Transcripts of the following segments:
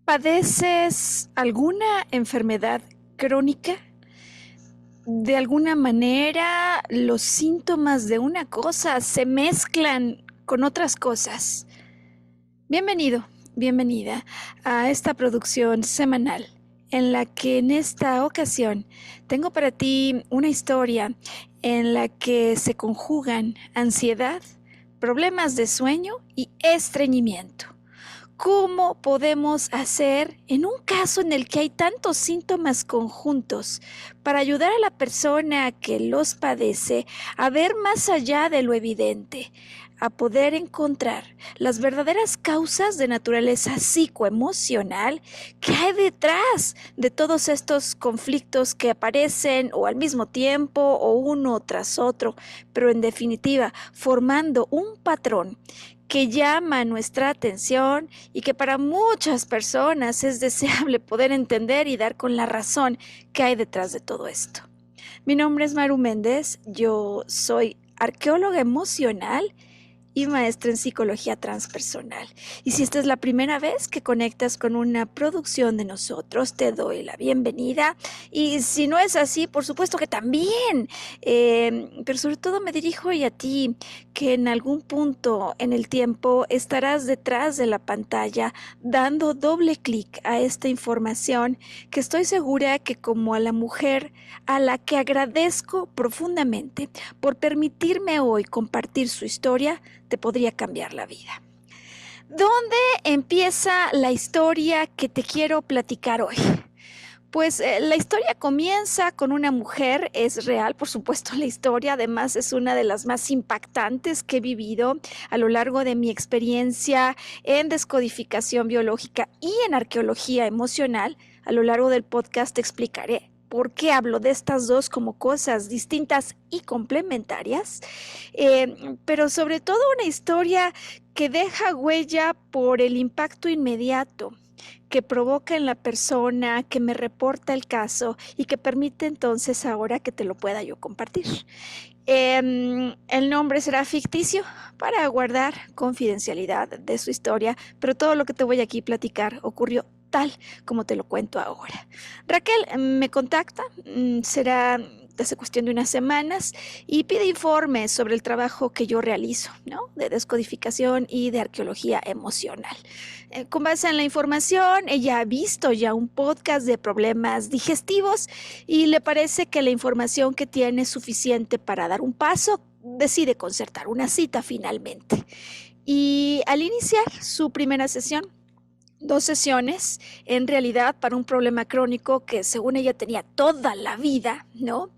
¿Padeces alguna enfermedad crónica? De alguna manera, los síntomas de una cosa se mezclan con otras cosas. Bienvenido, bienvenida a esta producción semanal en la que en esta ocasión tengo para ti una historia en la que se conjugan ansiedad, problemas de sueño y estreñimiento. ¿Cómo podemos hacer en un caso en el que hay tantos síntomas conjuntos para ayudar a la persona que los padece a ver más allá de lo evidente, a poder encontrar las verdaderas causas de naturaleza psicoemocional que hay detrás de todos estos conflictos que aparecen o al mismo tiempo o uno tras otro, pero en definitiva formando un patrón que llama nuestra atención y que para muchas personas es deseable poder entender y dar con la razón que hay detrás de todo esto? Mi nombre es Maru Méndez, yo soy arqueóloga emocional y maestra en psicología transpersonal. Y si esta es la primera vez que conectas con una producción de nosotros, te doy la bienvenida. Y si no es así, por supuesto que también. Pero sobre todo me dirijo hoy a ti, que en algún punto en el tiempo estarás detrás de la pantalla dando doble clic a esta información que estoy segura que, como a la mujer a la que agradezco profundamente por permitirme hoy compartir su historia, te podría cambiar la vida. ¿Dónde empieza la historia que te quiero platicar hoy? Pues la historia comienza con una mujer, es real, por supuesto, la historia además es una de las más impactantes que he vivido a lo largo de mi experiencia en descodificación biológica y en arqueología emocional. A lo largo del podcast te explicaré por qué hablo de estas dos como cosas distintas y complementarias, pero sobre todo una historia que deja huella por el impacto inmediato que provoca en la persona que me reporta el caso y que permite entonces ahora que te lo pueda yo compartir. El nombre será ficticio para guardar confidencialidad de su historia, pero todo lo que te voy aquí a platicar ocurrió tal como te lo cuento ahora. Raquel me contacta, será hace cuestión de unas semanas, y pide informes sobre el trabajo que yo realizo, ¿no? De descodificación y de arqueología emocional. Con base en la información, ella ha visto ya un podcast de problemas digestivos y le parece que la información que tiene es suficiente para dar un paso. Decide concertar una cita finalmente. Y al iniciar su primera sesión, 2 sesiones, en realidad para un problema crónico que según ella tenía toda la vida, ¿no?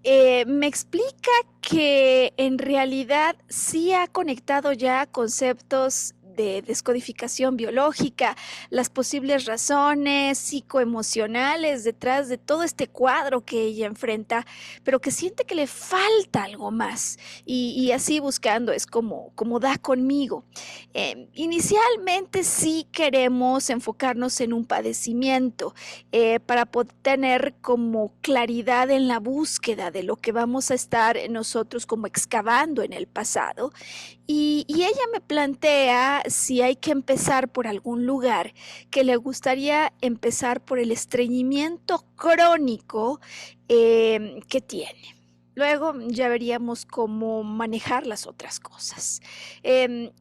Me explica que en realidad sí ha conectado ya conceptos de descodificación biológica, las posibles razones psicoemocionales detrás de todo este cuadro que ella enfrenta, pero que siente que le falta algo más y así buscando es como da conmigo. Inicialmente sí queremos enfocarnos en un padecimiento para poder tener como claridad en la búsqueda de lo que vamos a estar nosotros como excavando en el pasado. Y ella me plantea si hay que empezar por algún lugar, que le gustaría empezar por el estreñimiento crónico que tiene. Luego ya veríamos cómo manejar las otras cosas.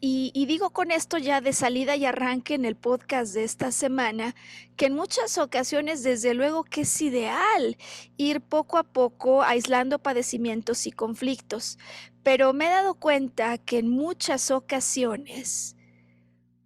Y digo con esto ya de salida y arranque en el podcast de esta semana, que en muchas ocasiones desde luego que es ideal ir poco a poco aislando padecimientos y conflictos, pero me he dado cuenta que en muchas ocasiones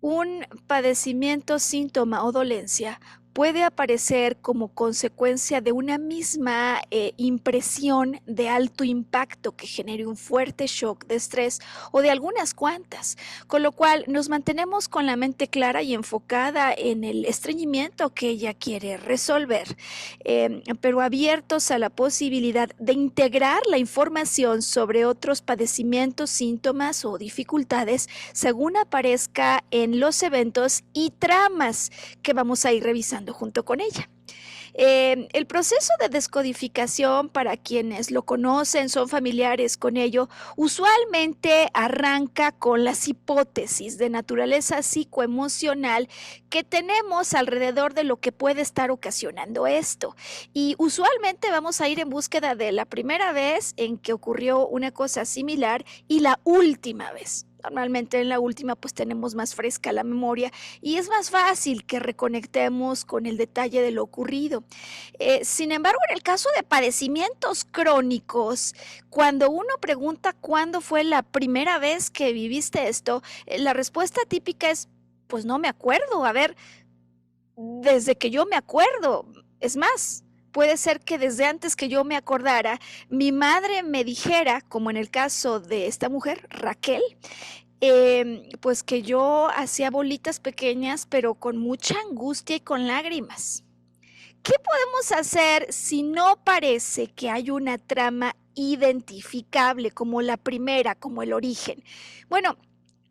un padecimiento, síntoma o dolencia puede aparecer como consecuencia de una misma impresión de alto impacto que genere un fuerte shock de estrés o de algunas cuantas, con lo cual nos mantenemos con la mente clara y enfocada en el estreñimiento que ella quiere resolver, pero abiertos a la posibilidad de integrar la información sobre otros padecimientos, síntomas o dificultades según aparezca en los eventos y tramas que vamos a ir revisando junto con ella. El proceso de descodificación, para quienes lo conocen, son familiares con ello, usualmente arranca con las hipótesis de naturaleza psicoemocional que tenemos alrededor de lo que puede estar ocasionando esto. Y usualmente vamos a ir en búsqueda de la primera vez en que ocurrió una cosa similar y la última vez. Normalmente en la última pues tenemos más fresca la memoria y es más fácil que reconectemos con el detalle de lo ocurrido. Sin embargo, en el caso de padecimientos crónicos, cuando uno pregunta cuándo fue la primera vez que viviste esto, la respuesta típica es, pues no me acuerdo, a ver, desde que yo me acuerdo, es más. Puede ser que desde antes que yo me acordara, mi madre me dijera, como en el caso de esta mujer, Raquel, pues que yo hacía bolitas pequeñas, pero con mucha angustia y con lágrimas. ¿Qué podemos hacer si no parece que hay una trama identificable como la primera, como el origen? Bueno,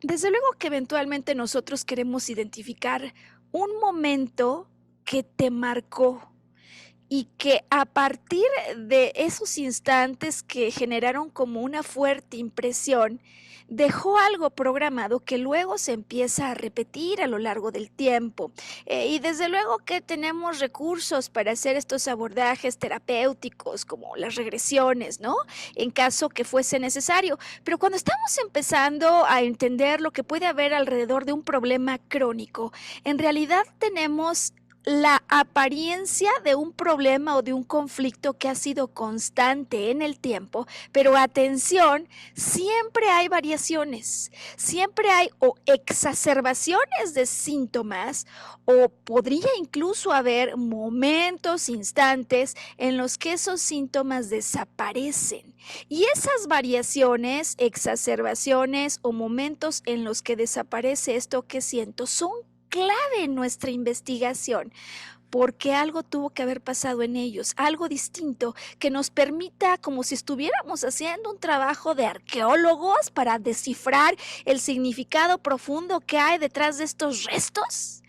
desde luego que eventualmente nosotros queremos identificar un momento que te marcó y que a partir de esos instantes que generaron como una fuerte impresión, dejó algo programado que luego se empieza a repetir a lo largo del tiempo. Y desde luego que tenemos recursos para hacer estos abordajes terapéuticos como las regresiones, ¿no? En caso que fuese necesario. Pero cuando estamos empezando a entender lo que puede haber alrededor de un problema crónico, en realidad tenemos la apariencia de un problema o de un conflicto que ha sido constante en el tiempo, pero atención, siempre hay variaciones, siempre hay o exacerbaciones de síntomas o podría incluso haber momentos, instantes en los que esos síntomas desaparecen. Y esas variaciones, exacerbaciones o momentos en los que desaparece esto que siento son clave en nuestra investigación, porque algo tuvo que haber pasado en ellos, algo distinto que nos permita, como si estuviéramos haciendo un trabajo de arqueólogos para descifrar el significado profundo que hay detrás de estos restos.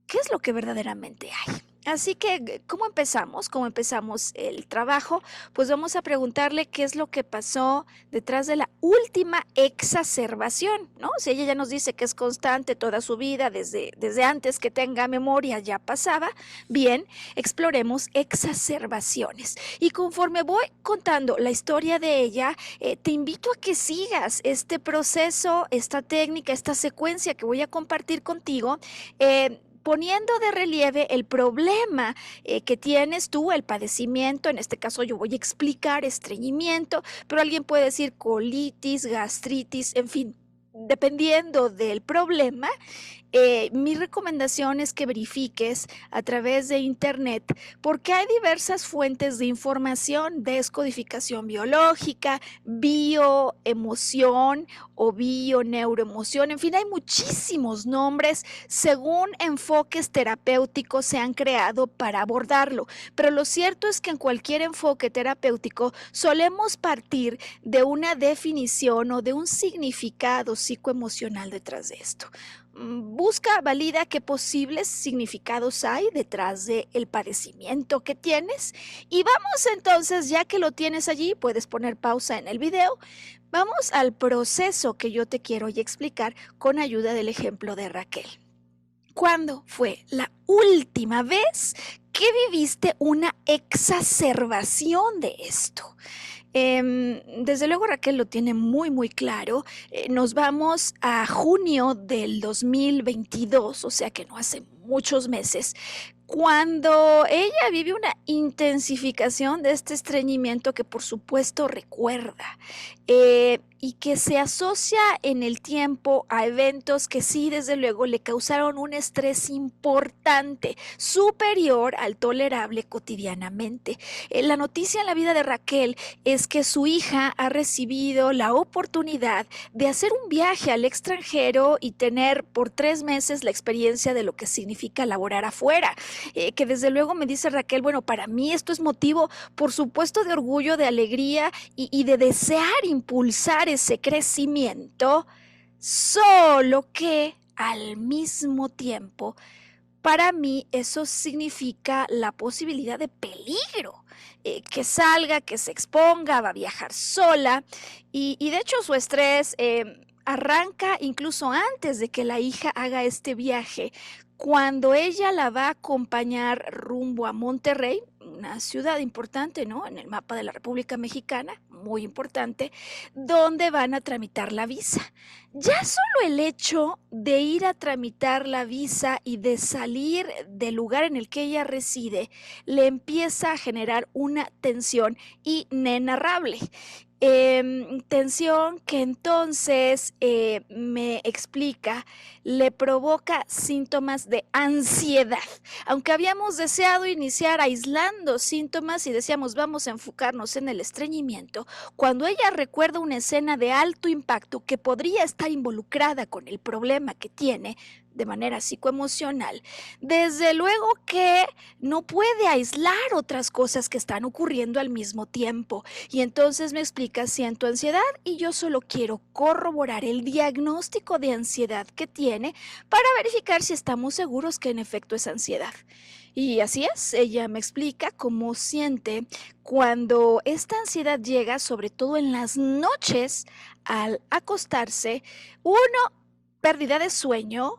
¿Qué es lo que verdaderamente hay? Así que, ¿cómo empezamos? ¿Cómo empezamos el trabajo? Pues vamos a preguntarle qué es lo que pasó detrás de la última exacerbación, ¿no? Si ella ya nos dice que es constante toda su vida, desde antes que tenga memoria ya pasaba, bien, exploremos exacerbaciones. Y conforme voy contando la historia de ella, te invito a que sigas este proceso, esta técnica, esta secuencia que voy a compartir contigo, poniendo de relieve el problema que tienes tú, el padecimiento. En este caso yo voy a explicar estreñimiento, pero alguien puede decir colitis, gastritis, en fin, dependiendo del problema. Mi recomendación es que verifiques a través de internet porque hay diversas fuentes de información, descodificación biológica, bioemoción o bioneuroemoción, en fin, hay muchísimos nombres según enfoques terapéuticos se han creado para abordarlo, pero lo cierto es que en cualquier enfoque terapéutico solemos partir de una definición o de un significado psicoemocional detrás de esto. Busca, valida qué posibles significados hay detrás del padecimiento que tienes y vamos entonces, ya que lo tienes allí, puedes poner pausa en el video, vamos al proceso que yo te quiero hoy explicar con ayuda del ejemplo de Raquel. ¿Cuándo fue la última vez que viviste una exacerbación de esto? Desde luego Raquel lo tiene muy, muy claro. Nos vamos a junio del 2022, o sea que no hace muchos meses, cuando ella vive una intensificación de este estreñimiento que por supuesto recuerda y que se asocia en el tiempo a eventos que sí, desde luego, le causaron un estrés importante, superior al tolerable cotidianamente. La noticia en la vida de Raquel es que su hija ha recibido la oportunidad de hacer un viaje al extranjero y tener por 3 meses la experiencia de lo que significa laborar afuera. Que desde luego me dice Raquel, bueno, para mí esto es motivo, por supuesto, de orgullo, de alegría y de desear impulsar ese crecimiento, solo que al mismo tiempo Para mí eso significa la posibilidad de peligro, que salga, que se exponga, va a viajar sola y de hecho su estrés arranca incluso antes de que la hija haga este viaje, cuando ella la va a acompañar rumbo a Monterrey, una ciudad importante, ¿no? En el mapa de la República Mexicana, muy importante, donde van a tramitar la visa. Ya solo el hecho de ir a tramitar la visa y de salir del lugar en el que ella reside, le empieza a generar una tensión inenarrable. Tensión que entonces, me explica, le provoca síntomas de ansiedad. Aunque habíamos deseado iniciar aislando síntomas y decíamos: "Vamos a enfocarnos en el estreñimiento", cuando ella recuerda una escena de alto impacto que podría estar involucrada con el problema que tiene de manera psicoemocional, desde luego que no puede aislar otras cosas que están ocurriendo al mismo tiempo. Y entonces me explica: "Siento ansiedad y yo solo quiero corroborar el diagnóstico de ansiedad que tiene para verificar si estamos seguros que en efecto es ansiedad". Y así es, ella me explica cómo siente cuando esta ansiedad llega, sobre todo en las noches al acostarse. Uno, pérdida de sueño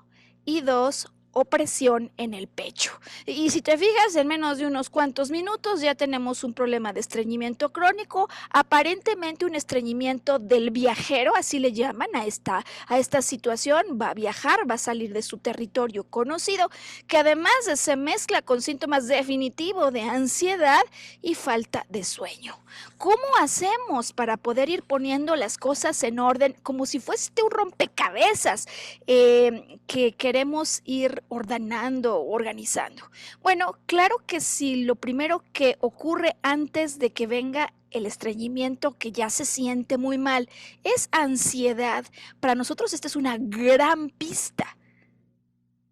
y dos, opresión en el pecho. Y si te fijas, en menos de unos cuantos minutos ya tenemos un problema de estreñimiento crónico, aparentemente un estreñimiento del viajero, así le llaman a esta situación. Va a viajar, va a salir de su territorio conocido, que además se mezcla con síntomas definitivos de ansiedad y falta de sueño. ¿Cómo hacemos para poder ir poniendo las cosas en orden como si fuese un rompecabezas que queremos ir ordenando, organizando? Bueno, claro que si lo primero que ocurre antes de que venga el estreñimiento, que ya se siente muy mal, es ansiedad, para nosotros esta es una gran pista.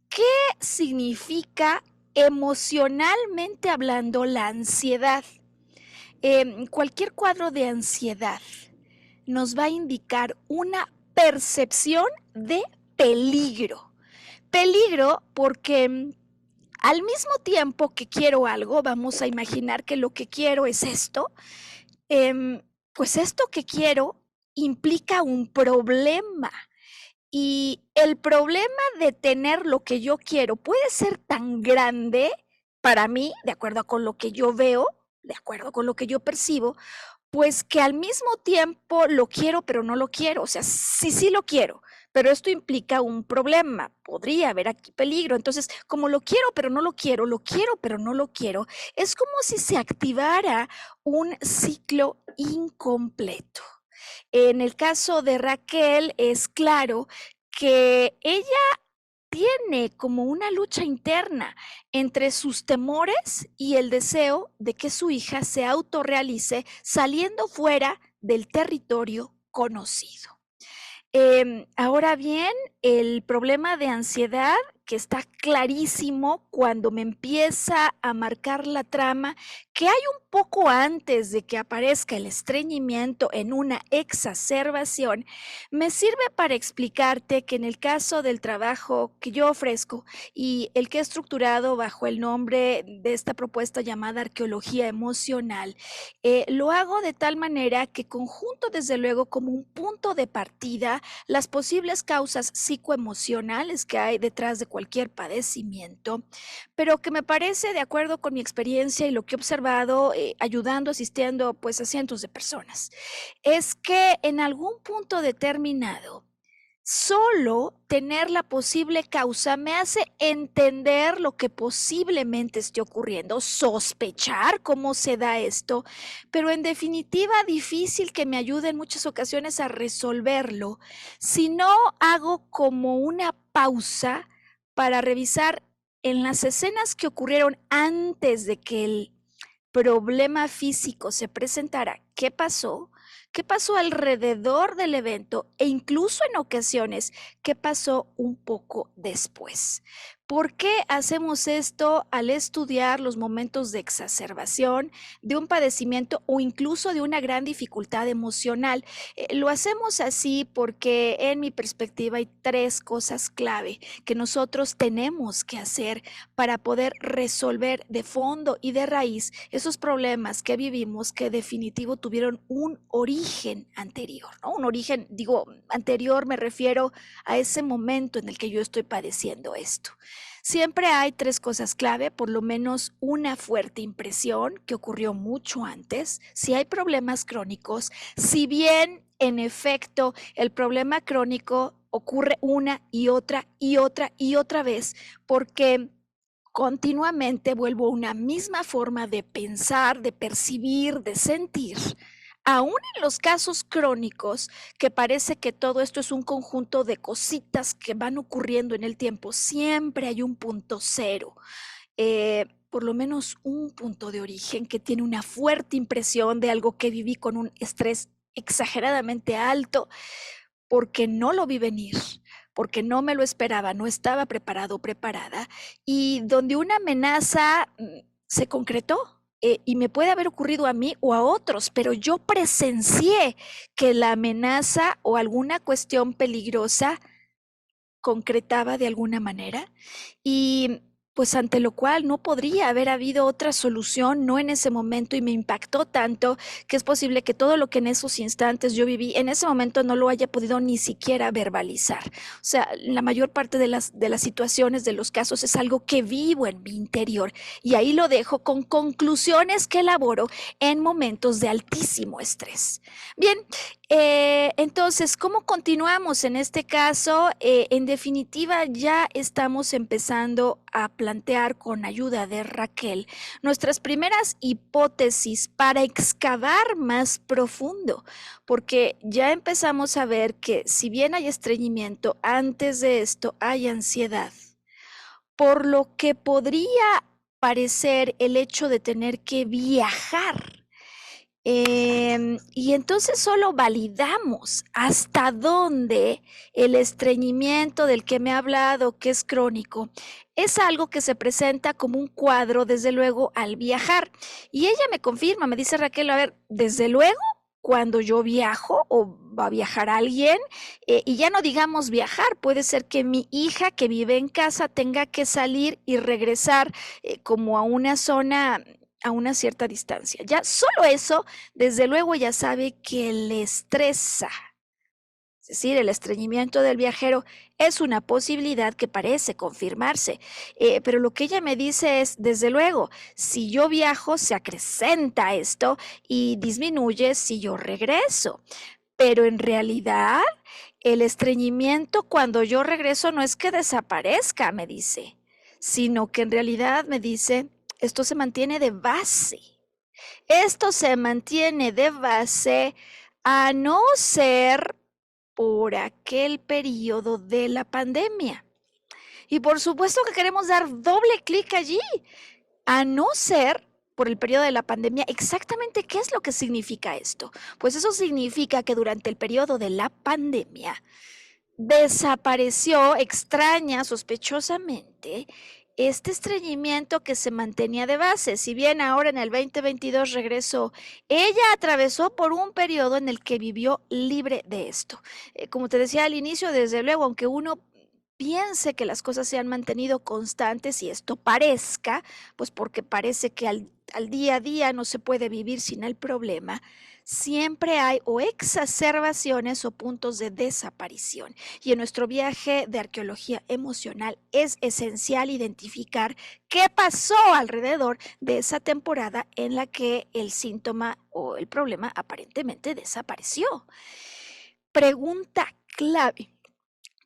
¿Qué significa emocionalmente hablando la ansiedad? Cualquier cuadro de ansiedad nos va a indicar una percepción de peligro. Peligro porque al mismo tiempo que quiero algo, vamos a imaginar que lo que quiero es esto, pues esto que quiero implica un problema. Y el problema de tener lo que yo quiero puede ser tan grande para mí, de acuerdo con lo que yo veo, de acuerdo con lo que yo percibo, pues que al mismo tiempo lo quiero, pero no lo quiero. O sea, sí, sí lo quiero, pero esto implica un problema. Podría haber aquí peligro. Entonces, como lo quiero, pero no lo quiero, es como si se activara un ciclo incompleto. En el caso de Raquel, es claro que ella tiene como una lucha interna entre sus temores y el deseo de que su hija se autorrealice saliendo fuera del territorio conocido. Ahora bien, el problema de ansiedad, que está clarísimo cuando me empieza a marcar la trama, que hay un poco antes de que aparezca el estreñimiento en una exacerbación, me sirve para explicarte que en el caso del trabajo que yo ofrezco y el que he estructurado bajo el nombre de esta propuesta llamada arqueología emocional, lo hago de tal manera que conjunto desde luego como un punto de partida las posibles causas psicoemocionales que hay detrás de cualquier padecimiento, pero que me parece, de acuerdo con mi experiencia y lo que he observado, ayudando, asistiendo pues a cientos de personas, es que en algún punto determinado, solo tener la posible causa me hace entender lo que posiblemente esté ocurriendo, sospechar cómo se da esto, pero en definitiva difícil que me ayude en muchas ocasiones a resolverlo si no hago como una pausa para revisar en las escenas que ocurrieron antes de que el problema físico se presentara, qué pasó alrededor del evento e incluso en ocasiones qué pasó un poco después. ¿Por qué hacemos esto al estudiar los momentos de exacerbación de un padecimiento o incluso de una gran dificultad emocional? Lo hacemos así porque en mi perspectiva hay tres cosas clave que nosotros tenemos que hacer para poder resolver de fondo y de raíz esos problemas que vivimos que definitivo tuvieron un origen anterior, ¿no? Un origen, digo, anterior me refiero a ese momento en el que yo estoy padeciendo esto. Siempre hay tres cosas clave, por lo menos una fuerte impresión que ocurrió mucho antes. Si hay problemas crónicos, si bien en efecto el problema crónico ocurre una y otra y otra y otra vez, porque continuamente vuelvo a una misma forma de pensar, de percibir, de sentir. Aún en los casos crónicos, que parece que todo esto es un conjunto de cositas que van ocurriendo en el tiempo, siempre hay un punto cero, por lo menos un punto de origen que tiene una fuerte impresión de algo que viví con un estrés exageradamente alto, porque no lo vi venir, porque no me lo esperaba, no estaba preparado o preparada, y donde una amenaza se concretó. Y me puede haber ocurrido a mí o a otros, pero yo presencié que la amenaza o alguna cuestión peligrosa concretaba de alguna manera y pues ante lo cual no podría haber habido otra solución, no en ese momento, y me impactó tanto que es posible que todo lo que en esos instantes yo viví, en ese momento no lo haya podido ni siquiera verbalizar. O sea, la mayor parte de las situaciones, de los casos, es algo que vivo en mi interior y ahí lo dejo con conclusiones que elaboro en momentos de altísimo estrés. Bien, entonces, ¿cómo continuamos en este caso? En definitiva, ya estamos empezando a plantear con ayuda de Raquel nuestras primeras hipótesis para excavar más profundo, porque ya empezamos a ver que si bien hay estreñimiento, antes de esto hay ansiedad, por lo que podría parecer el hecho de tener que viajar. Y entonces solo validamos hasta dónde el estreñimiento del que me ha hablado, que es crónico, es algo que se presenta como un cuadro, desde luego, al viajar. Y ella me confirma, me dice Raquel, a ver, desde luego, cuando yo viajo o va a viajar alguien, y ya no digamos viajar, puede ser que mi hija que vive en casa tenga que salir y regresar como a una zona a una cierta distancia. Ya solo eso, desde luego, ya sabe que le estresa. Es decir, el estreñimiento del viajero es una posibilidad que parece confirmarse, pero lo que ella me dice es, desde luego, si yo viajo se acrecenta esto y disminuye si yo regreso, pero en realidad el estreñimiento cuando yo regreso no es que desaparezca, me dice, sino que en realidad me dice, esto se mantiene de base. Esto se mantiene de base a no ser por aquel periodo de la pandemia. Y por supuesto que queremos dar doble clic allí, a no ser por el periodo de la pandemia. ¿Exactamente qué es lo que significa esto? Pues eso significa que durante el periodo de la pandemia desapareció extraña, sospechosamente, este estreñimiento que se mantenía de base. Si bien ahora en el 2022 regresó, ella atravesó por un periodo en el que vivió libre de esto. Como te decía al inicio, desde luego, aunque uno piense que las cosas se han mantenido constantes y esto parezca, pues porque parece que al día a día no se puede vivir sin el problema, siempre hay o exacerbaciones o puntos de desaparición. Y en nuestro viaje de arqueología emocional es esencial identificar qué pasó alrededor de esa temporada en la que el síntoma o el problema aparentemente desapareció. Pregunta clave.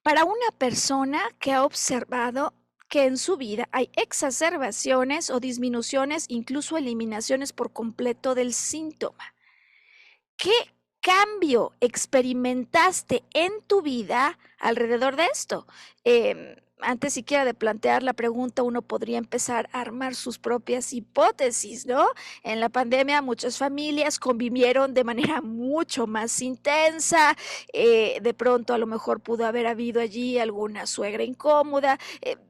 Para una persona que ha observado que en su vida hay exacerbaciones o disminuciones, incluso eliminaciones por completo del síntoma, ¿qué cambio experimentaste en tu vida alrededor de esto? Antes siquiera de plantear la pregunta, uno podría empezar a armar sus propias hipótesis, ¿no? En la pandemia muchas familias convivieron de manera muy mucho más intensa, de pronto a lo mejor pudo haber habido allí alguna suegra incómoda,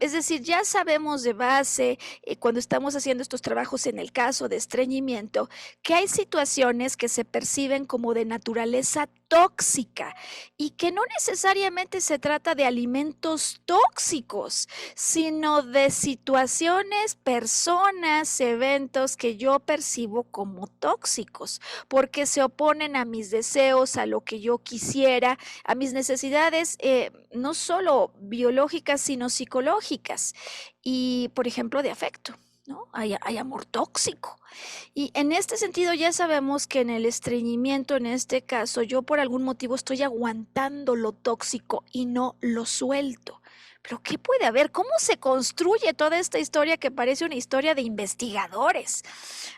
es decir, ya sabemos de base, cuando estamos haciendo estos trabajos en el caso de estreñimiento, que hay situaciones que se perciben como de naturaleza tóxica y que no necesariamente se trata de alimentos tóxicos, sino de situaciones, personas, eventos que yo percibo como tóxicos, porque se oponen a mis deseos, a lo que yo quisiera, a mis necesidades, no solo biológicas, sino psicológicas y, por ejemplo, de afecto. ¿No? Hay amor tóxico. Y en este sentido ya sabemos que en el estreñimiento, en este caso, yo por algún motivo estoy aguantando lo tóxico y no lo suelto. Pero ¿qué puede haber? ¿Cómo se construye toda esta historia que parece una historia de investigadores?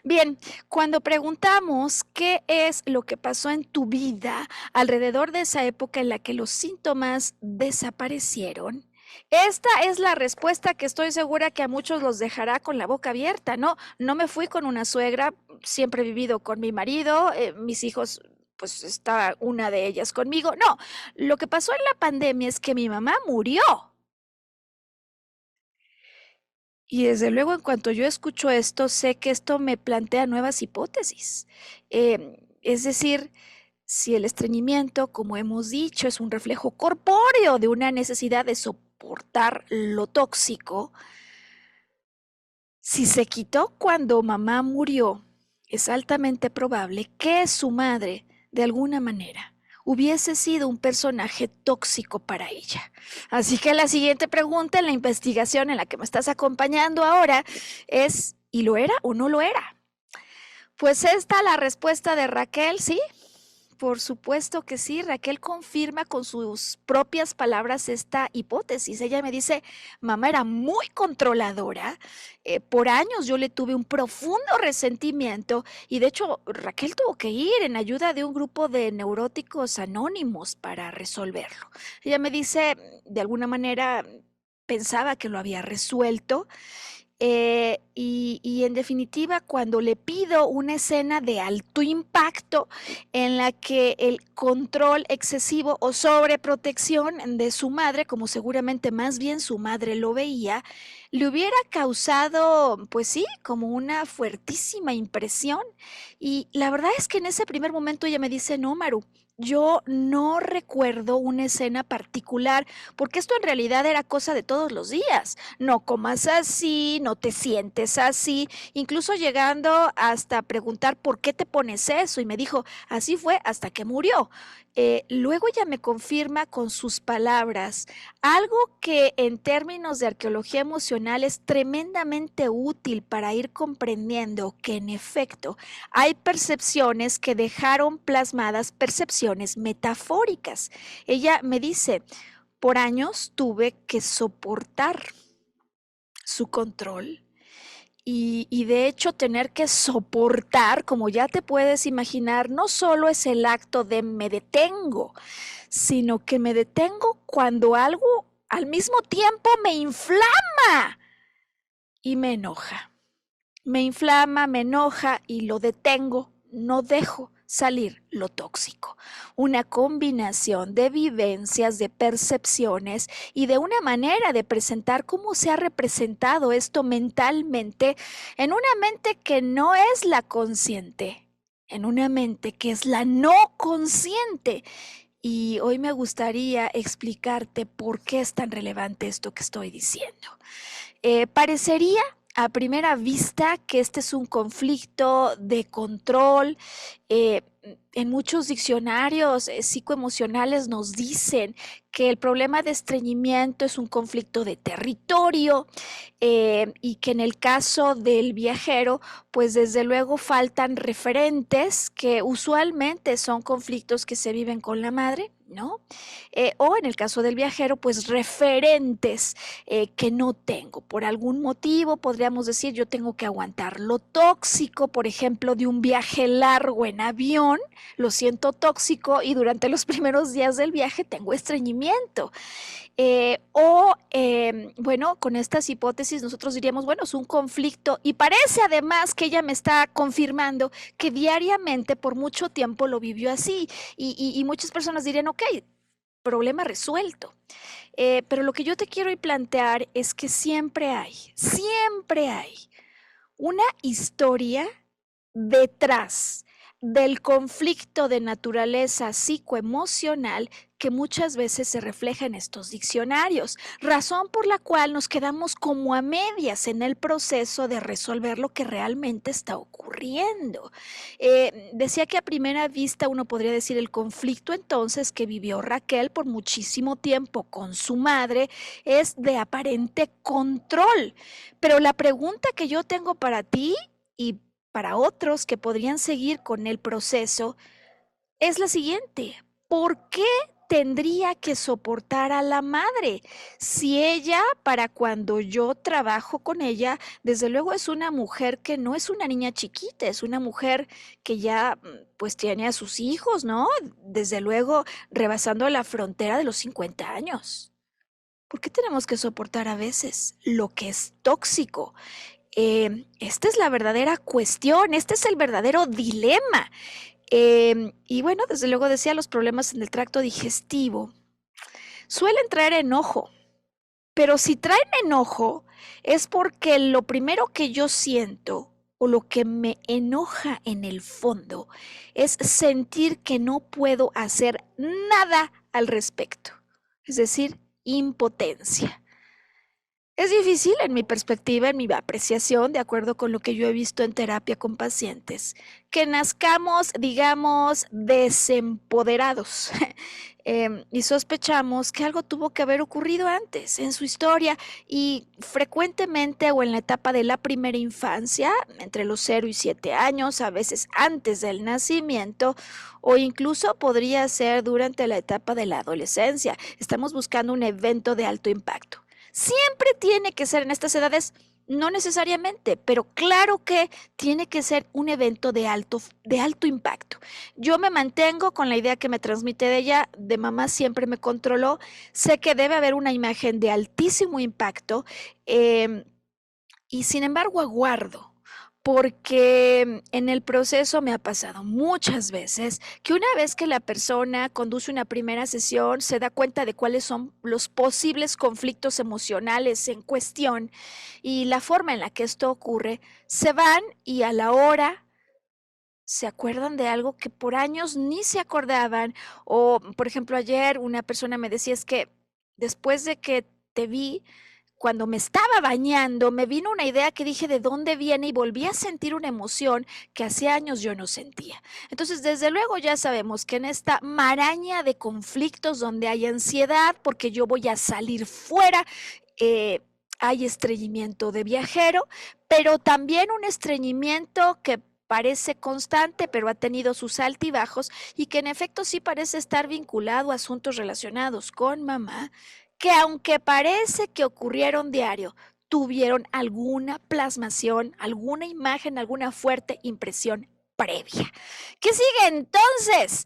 Bien, cuando preguntamos qué es lo que pasó en tu vida alrededor de esa época en la que los síntomas desaparecieron, esta es la respuesta que estoy segura que a muchos los dejará con la boca abierta, ¿no? No me fui con una suegra, siempre he vivido con mi marido, mis hijos, pues está una de ellas conmigo. No, lo que pasó en la pandemia es que mi mamá murió. Y desde luego, en cuanto yo escucho esto, sé que esto me plantea nuevas hipótesis. Es decir, si el estreñimiento, como hemos dicho, es un reflejo corpóreo de una necesidad de soportar lo tóxico, si se quitó cuando mamá murió, es altamente probable que su madre, de alguna manera, hubiese sido un personaje tóxico para ella. Así que la siguiente pregunta en la investigación en la que me estás acompañando ahora es, ¿y lo era o no lo era? Pues esta la respuesta de Raquel, sí. Por supuesto que sí, Raquel confirma con sus propias palabras esta hipótesis. Ella me dice, mamá era muy controladora, por años yo le tuve un profundo resentimiento y de hecho Raquel tuvo que ir en ayuda de un grupo de neuróticos anónimos para resolverlo. Ella me dice, de alguna manera pensaba que lo había resuelto y en definitiva, cuando le pido una escena de alto impacto en la que el control excesivo o sobreprotección de su madre, como seguramente más bien su madre lo veía, le hubiera causado, pues sí, como una fuertísima impresión. Y la verdad es que en ese primer momento ella me dice, no, Maru, yo no recuerdo una escena particular, porque esto en realidad era cosa de todos los días. No comas así, no te sientes así, incluso llegando hasta preguntar por qué te pones eso. Y me dijo, así fue hasta que murió. Luego ella me confirma con sus palabras algo que en términos de arqueología emocional es tremendamente útil para ir comprendiendo que en efecto hay percepciones que dejaron plasmadas percepciones metafóricas. Ella me dice, por años tuve que soportar su control y de hecho tener que soportar, como ya te puedes imaginar, no solo es el acto de me detengo, sino que me detengo cuando algo al mismo tiempo me inflama y me enoja. Me inflama, me enoja y lo detengo, no dejo salir lo tóxico. Una combinación de vivencias, de percepciones y de una manera de presentar cómo se ha representado esto mentalmente en una mente que no es la consciente, en una mente que es la no consciente. Y hoy me gustaría explicarte por qué es tan relevante esto que estoy diciendo. Parecería a primera vista que este es un conflicto de control. En muchos diccionarios psicoemocionales nos dicen que el problema de estreñimiento es un conflicto de territorio y que en el caso del viajero, pues desde luego faltan referentes que usualmente son conflictos que se viven con la madre, ¿no? O en el caso del viajero, pues referentes que no tengo. Por algún motivo podríamos decir, yo tengo que aguantar lo tóxico, por ejemplo, de un viaje largo en avión, lo siento tóxico y durante los primeros días del viaje tengo estreñimiento. Bueno, con estas hipótesis nosotros diríamos, bueno, es un conflicto y parece además que ella me está confirmando que diariamente por mucho tiempo lo vivió así y muchas personas dirían, ok, problema resuelto. Pero lo que yo te quiero plantear es que siempre hay una historia detrás del conflicto de naturaleza psicoemocional que muchas veces se refleja en estos diccionarios, razón por la cual nos quedamos como a medias en el proceso de resolver lo que realmente está ocurriendo. Decía que a primera vista uno podría decir el conflicto entonces que vivió Raquel por muchísimo tiempo con su madre es de aparente control, pero la pregunta que yo tengo para ti y para otros que podrían seguir con el proceso es la siguiente. ¿Por qué tendría que soportar a la madre? Si ella, para cuando yo trabajo con ella, desde luego es una mujer que no es una niña chiquita, es una mujer que ya pues tiene a sus hijos, ¿no? Desde luego rebasando la frontera de los 50 años. ¿Por qué tenemos que soportar a veces lo que es tóxico? Esta es la verdadera cuestión, este es el verdadero dilema. Y bueno, desde luego decía los problemas en el tracto digestivo. Suelen traer enojo, pero si traen enojo es porque lo primero que yo siento o lo que me enoja en el fondo es sentir que no puedo hacer nada al respecto. Es decir, impotencia. Es difícil en mi perspectiva, en mi apreciación, de acuerdo con lo que yo he visto en terapia con pacientes, que nazcamos, digamos, desempoderados y sospechamos que algo tuvo que haber ocurrido antes en su historia y frecuentemente o en la etapa de la primera infancia, entre los 0 y 7 años, a veces antes del nacimiento o incluso podría ser durante la etapa de la adolescencia. Estamos buscando un evento de alto impacto. Siempre tiene que ser en estas edades, no necesariamente, pero claro que tiene que ser un evento de alto impacto. Yo me mantengo con la idea que me transmite de ella, de mamá siempre me controló, sé que debe haber una imagen de altísimo impacto y sin embargo aguardo. Porque en el proceso me ha pasado muchas veces que una vez que la persona conduce una primera sesión, se da cuenta de cuáles son los posibles conflictos emocionales en cuestión y la forma en la que esto ocurre, se van y a la hora se acuerdan de algo que por años ni se acordaban. O, por ejemplo, ayer una persona me decía, es que después de que te vi, cuando me estaba bañando, me vino una idea que dije de dónde viene y volví a sentir una emoción que hacía años yo no sentía. Entonces, desde luego ya sabemos que en esta maraña de conflictos donde hay ansiedad, porque yo voy a salir fuera, hay estreñimiento de viajero, pero también un estreñimiento que parece constante, pero ha tenido sus altibajos y que en efecto sí parece estar vinculado a asuntos relacionados con mamá, que aunque parece que ocurrieron diario, tuvieron alguna plasmación, alguna imagen, alguna fuerte impresión previa. ¿Qué sigue entonces?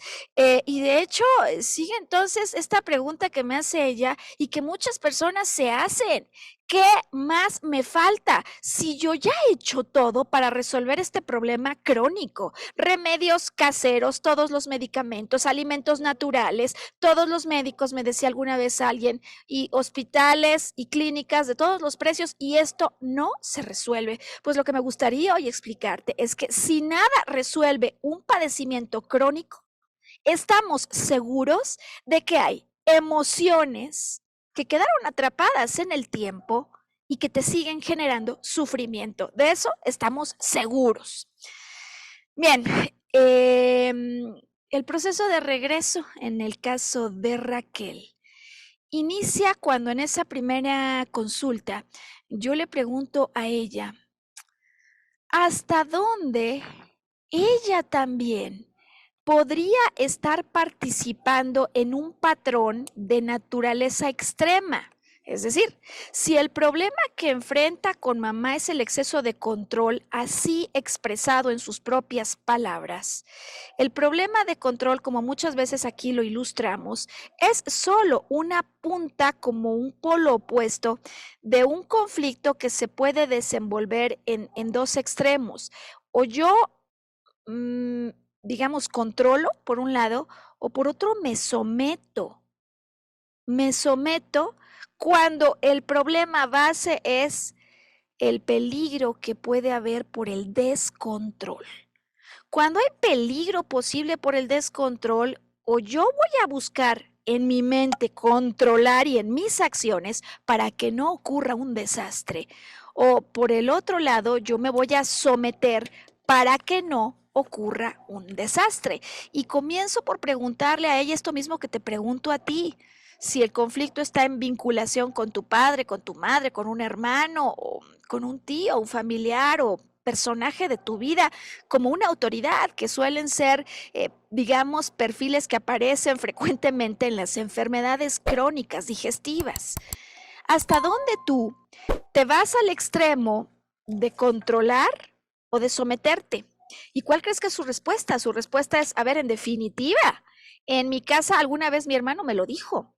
Y de hecho, sigue entonces esta pregunta que me hace ella y que muchas personas se hacen. ¿Qué más me falta si yo ya he hecho todo para resolver este problema crónico? Remedios caseros, todos los medicamentos, alimentos naturales, todos los médicos, me decía alguna vez alguien, y hospitales y clínicas de todos los precios, y esto no se resuelve. Pues lo que me gustaría hoy explicarte es que si nada resuelve un padecimiento crónico, estamos seguros de que hay emociones que quedaron atrapadas en el tiempo y que te siguen generando sufrimiento. De eso estamos seguros. Bien, el proceso de regreso en el caso de Raquel inicia cuando en esa primera consulta yo le pregunto a ella, ¿hasta dónde ella también podría estar participando en un patrón de naturaleza extrema. Es decir, si el problema que enfrenta con mamá es el exceso de control, así expresado en sus propias palabras, el problema de control, como muchas veces aquí lo ilustramos, es solo una punta como un polo opuesto de un conflicto que se puede desenvolver en dos extremos. O yo mm, digamos, controlo por un lado, o por otro me someto. Me someto cuando el problema base es el peligro que puede haber por el descontrol. Cuando hay peligro posible por el descontrol, o yo voy a buscar en mi mente controlar y en mis acciones para que no ocurra un desastre, o por el otro lado, yo me voy a someter para que no ocurra un desastre. Y comienzo por preguntarle a ella esto mismo que te pregunto a ti. Si el conflicto está en vinculación con tu padre, con tu madre, con un hermano, o con un tío, un familiar o personaje de tu vida, como una autoridad, que suelen ser, digamos, perfiles que aparecen frecuentemente en las enfermedades crónicas digestivas. ¿Hasta dónde tú te vas al extremo de controlar o de someterte? ¿Y cuál crees que es su respuesta? Su respuesta es, a ver, en definitiva, en mi casa alguna vez mi hermano me lo dijo,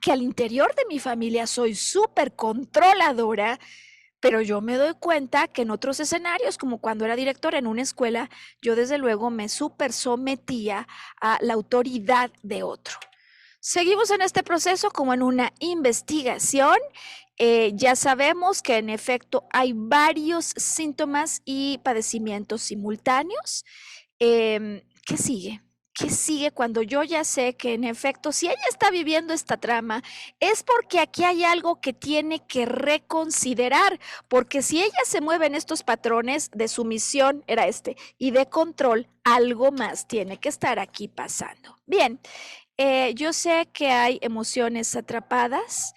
que al interior de mi familia soy súper controladora, pero yo me doy cuenta que en otros escenarios, como cuando era directora en una escuela, yo desde luego me súper sometía a la autoridad de otro. Seguimos en este proceso como en una investigación. Ya sabemos que en efecto hay varios síntomas y padecimientos simultáneos. ¿Qué sigue? ¿Qué sigue cuando yo ya sé que en efecto, si ella está viviendo esta trama, es porque aquí hay algo que tiene que reconsiderar? Porque si ella se mueve en estos patrones de sumisión, era este, y de control, algo más tiene que estar aquí pasando. Bien, yo sé que hay emociones atrapadas,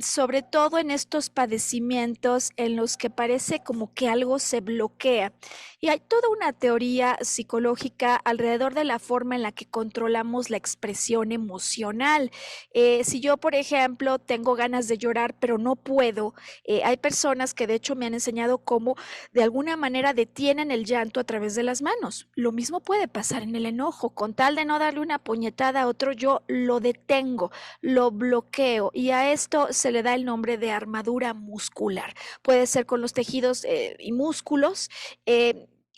sobre todo en estos padecimientos en los que parece como que algo se bloquea. Y hay toda una teoría psicológica alrededor de la forma en la que controlamos la expresión emocional. Si yo, por ejemplo, tengo ganas de llorar, pero no puedo, hay personas que de hecho me han enseñado cómo de alguna manera detienen el llanto a través de las manos. Lo mismo puede pasar en el enojo. Con tal de no darle una puñetada a otro, yo lo detengo, lo bloqueo, y a esto se le da el nombre de armadura muscular. Puede ser con los tejidos y músculos.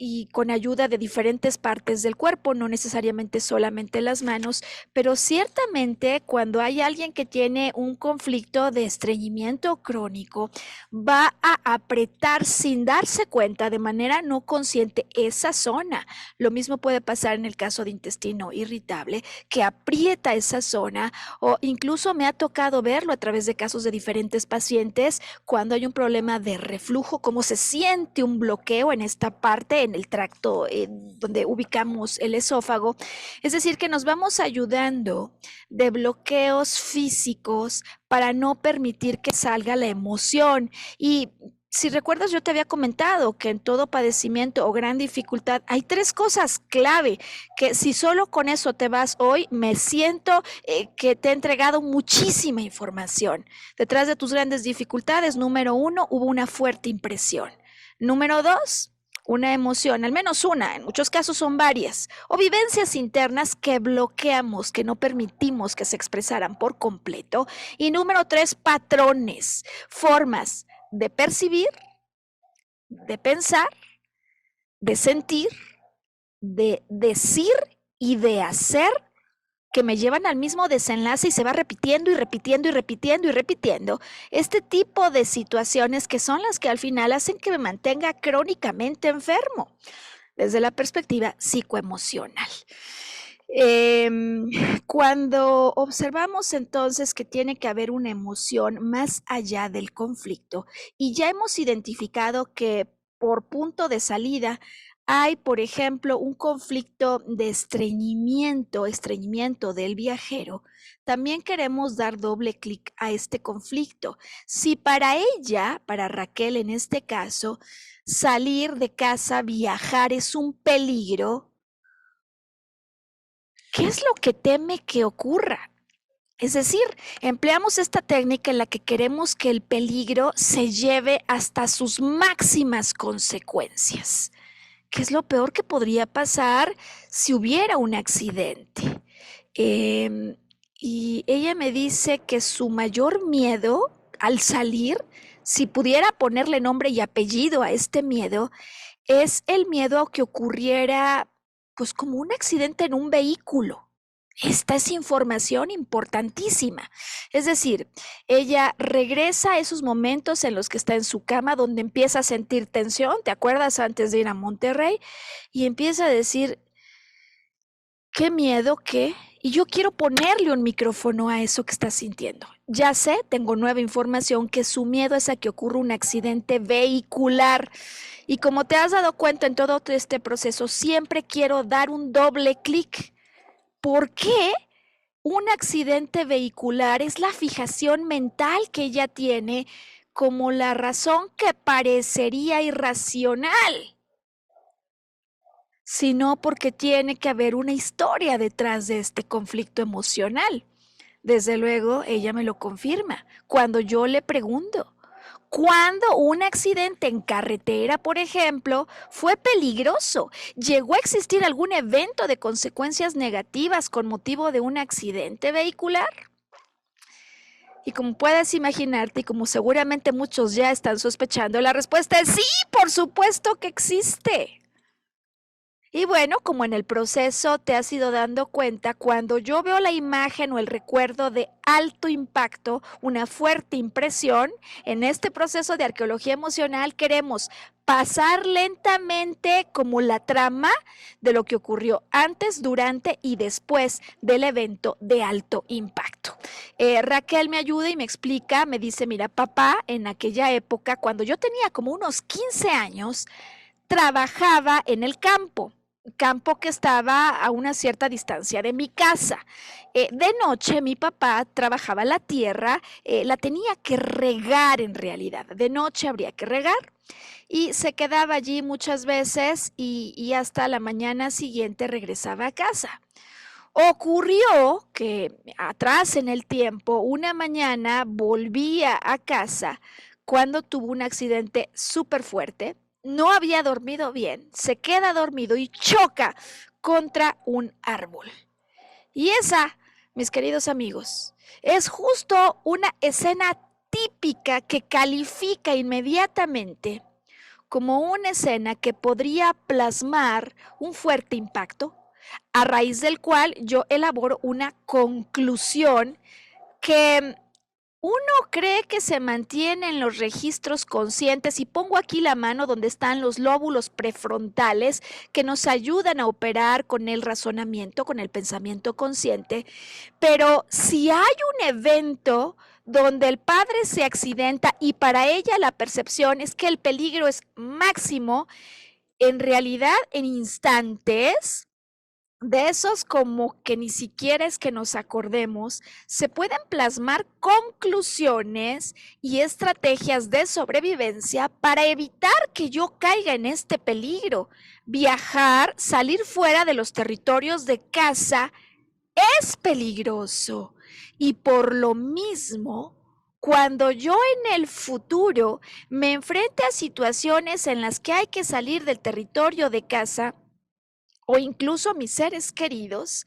Y con ayuda de diferentes partes del cuerpo, no necesariamente solamente las manos, pero ciertamente cuando hay alguien que tiene un conflicto de estreñimiento crónico, va a apretar sin darse cuenta de manera no consciente esa zona. Lo mismo puede pasar en el caso de intestino irritable, que aprieta esa zona, o incluso me ha tocado verlo a través de casos de diferentes pacientes cuando hay un problema de reflujo, cómo se siente un bloqueo en esta parte, en el tracto donde ubicamos el esófago. Es decir, que nos vamos ayudando de bloqueos físicos para no permitir que salga la emoción. Y si recuerdas, yo te había comentado que en todo padecimiento o gran dificultad hay tres cosas clave, que si solo con eso te vas hoy, me siento que te he entregado muchísima información. Detrás de tus grandes dificultades, número uno, hubo una fuerte impresión. Número dos, una emoción, al menos una, en muchos casos son varias, o vivencias internas que bloqueamos, que no permitimos que se expresaran por completo. Y número tres, patrones, formas de percibir, de pensar, de sentir, de decir y de hacer, que me llevan al mismo desenlace y se va repitiendo y repitiendo y repitiendo y repitiendo. Este tipo de situaciones que son las que al final hacen que me mantenga crónicamente enfermo desde la perspectiva psicoemocional. Cuando observamos entonces que tiene que haber una emoción más allá del conflicto y ya hemos identificado que por punto de salida hay, por ejemplo, un conflicto de estreñimiento del viajero, también queremos dar doble clic a este conflicto. Si para ella, para Raquel en este caso, salir de casa, viajar es un peligro, ¿Qué es lo que teme que ocurra? Es decir, empleamos esta técnica en la que queremos que el peligro se lleve hasta sus máximas consecuencias. ¿Qué es lo peor que podría pasar si hubiera un accidente? Em, y ella me dice que su mayor miedo al salir, si pudiera ponerle nombre y apellido a este miedo, es el miedo a que ocurriera, pues, como un accidente en un vehículo. Esta es información importantísima. Es decir, ella regresa a esos momentos en los que está en su cama, donde empieza a sentir tensión, ¿te acuerdas antes de ir a Monterrey? Y empieza a decir, qué miedo, qué. Y yo quiero ponerle un micrófono a eso que está sintiendo. Ya sé, tengo nueva información, que su miedo es a que ocurra un accidente vehicular. Y como te has dado cuenta en todo este proceso, siempre quiero dar un doble clic. ¿Por qué? Un accidente vehicular es la fijación mental que ella tiene como la razón que parecería irracional, sino porque tiene que haber una historia detrás de este conflicto emocional. Desde luego, ella me lo confirma. Cuando yo le pregunto, ¿cuándo un accidente en carretera, por ejemplo, fue peligroso? ¿Llegó a existir algún evento de consecuencias negativas con motivo de un accidente vehicular? Y como puedes imaginarte, y como seguramente muchos ya están sospechando, la respuesta es sí, por supuesto que existe. Y bueno, como en el proceso te has ido dando cuenta, cuando yo veo la imagen o el recuerdo de alto impacto, una fuerte impresión, en este proceso de arqueología emocional queremos pasar lentamente como la trama de lo que ocurrió antes, durante y después del evento de alto impacto. Raquel me ayuda y me explica, me dice, mira, papá, en aquella época, cuando yo tenía como unos 15 años, trabajaba en el campo que estaba a una cierta distancia de mi casa. De noche mi papá trabajaba la tierra, la tenía que regar en realidad. De noche habría que regar y se quedaba allí muchas veces y hasta la mañana siguiente regresaba a casa. Ocurrió que atrás en el tiempo, una mañana volvía a casa cuando tuvo un accidente súper fuerte. No había dormido bien, se queda dormido y choca contra un árbol. Y esa, mis queridos amigos, es justo una escena típica que califica inmediatamente como una escena que podría plasmar un fuerte impacto, a raíz del cual yo elaboro una conclusión que uno cree que se mantiene en los registros conscientes, y pongo aquí la mano donde están los lóbulos prefrontales que nos ayudan a operar con el razonamiento, con el pensamiento consciente, pero si hay un evento donde el padre se accidenta y para ella la percepción es que el peligro es máximo, en realidad en instantes de esos como que ni siquiera es que nos acordemos, se pueden plasmar conclusiones y estrategias de sobrevivencia para evitar que yo caiga en este peligro. Viajar, salir fuera de los territorios de casa es peligroso. Y por lo mismo, cuando yo en el futuro me enfrente a situaciones en las que hay que salir del territorio de casa, o incluso mis seres queridos,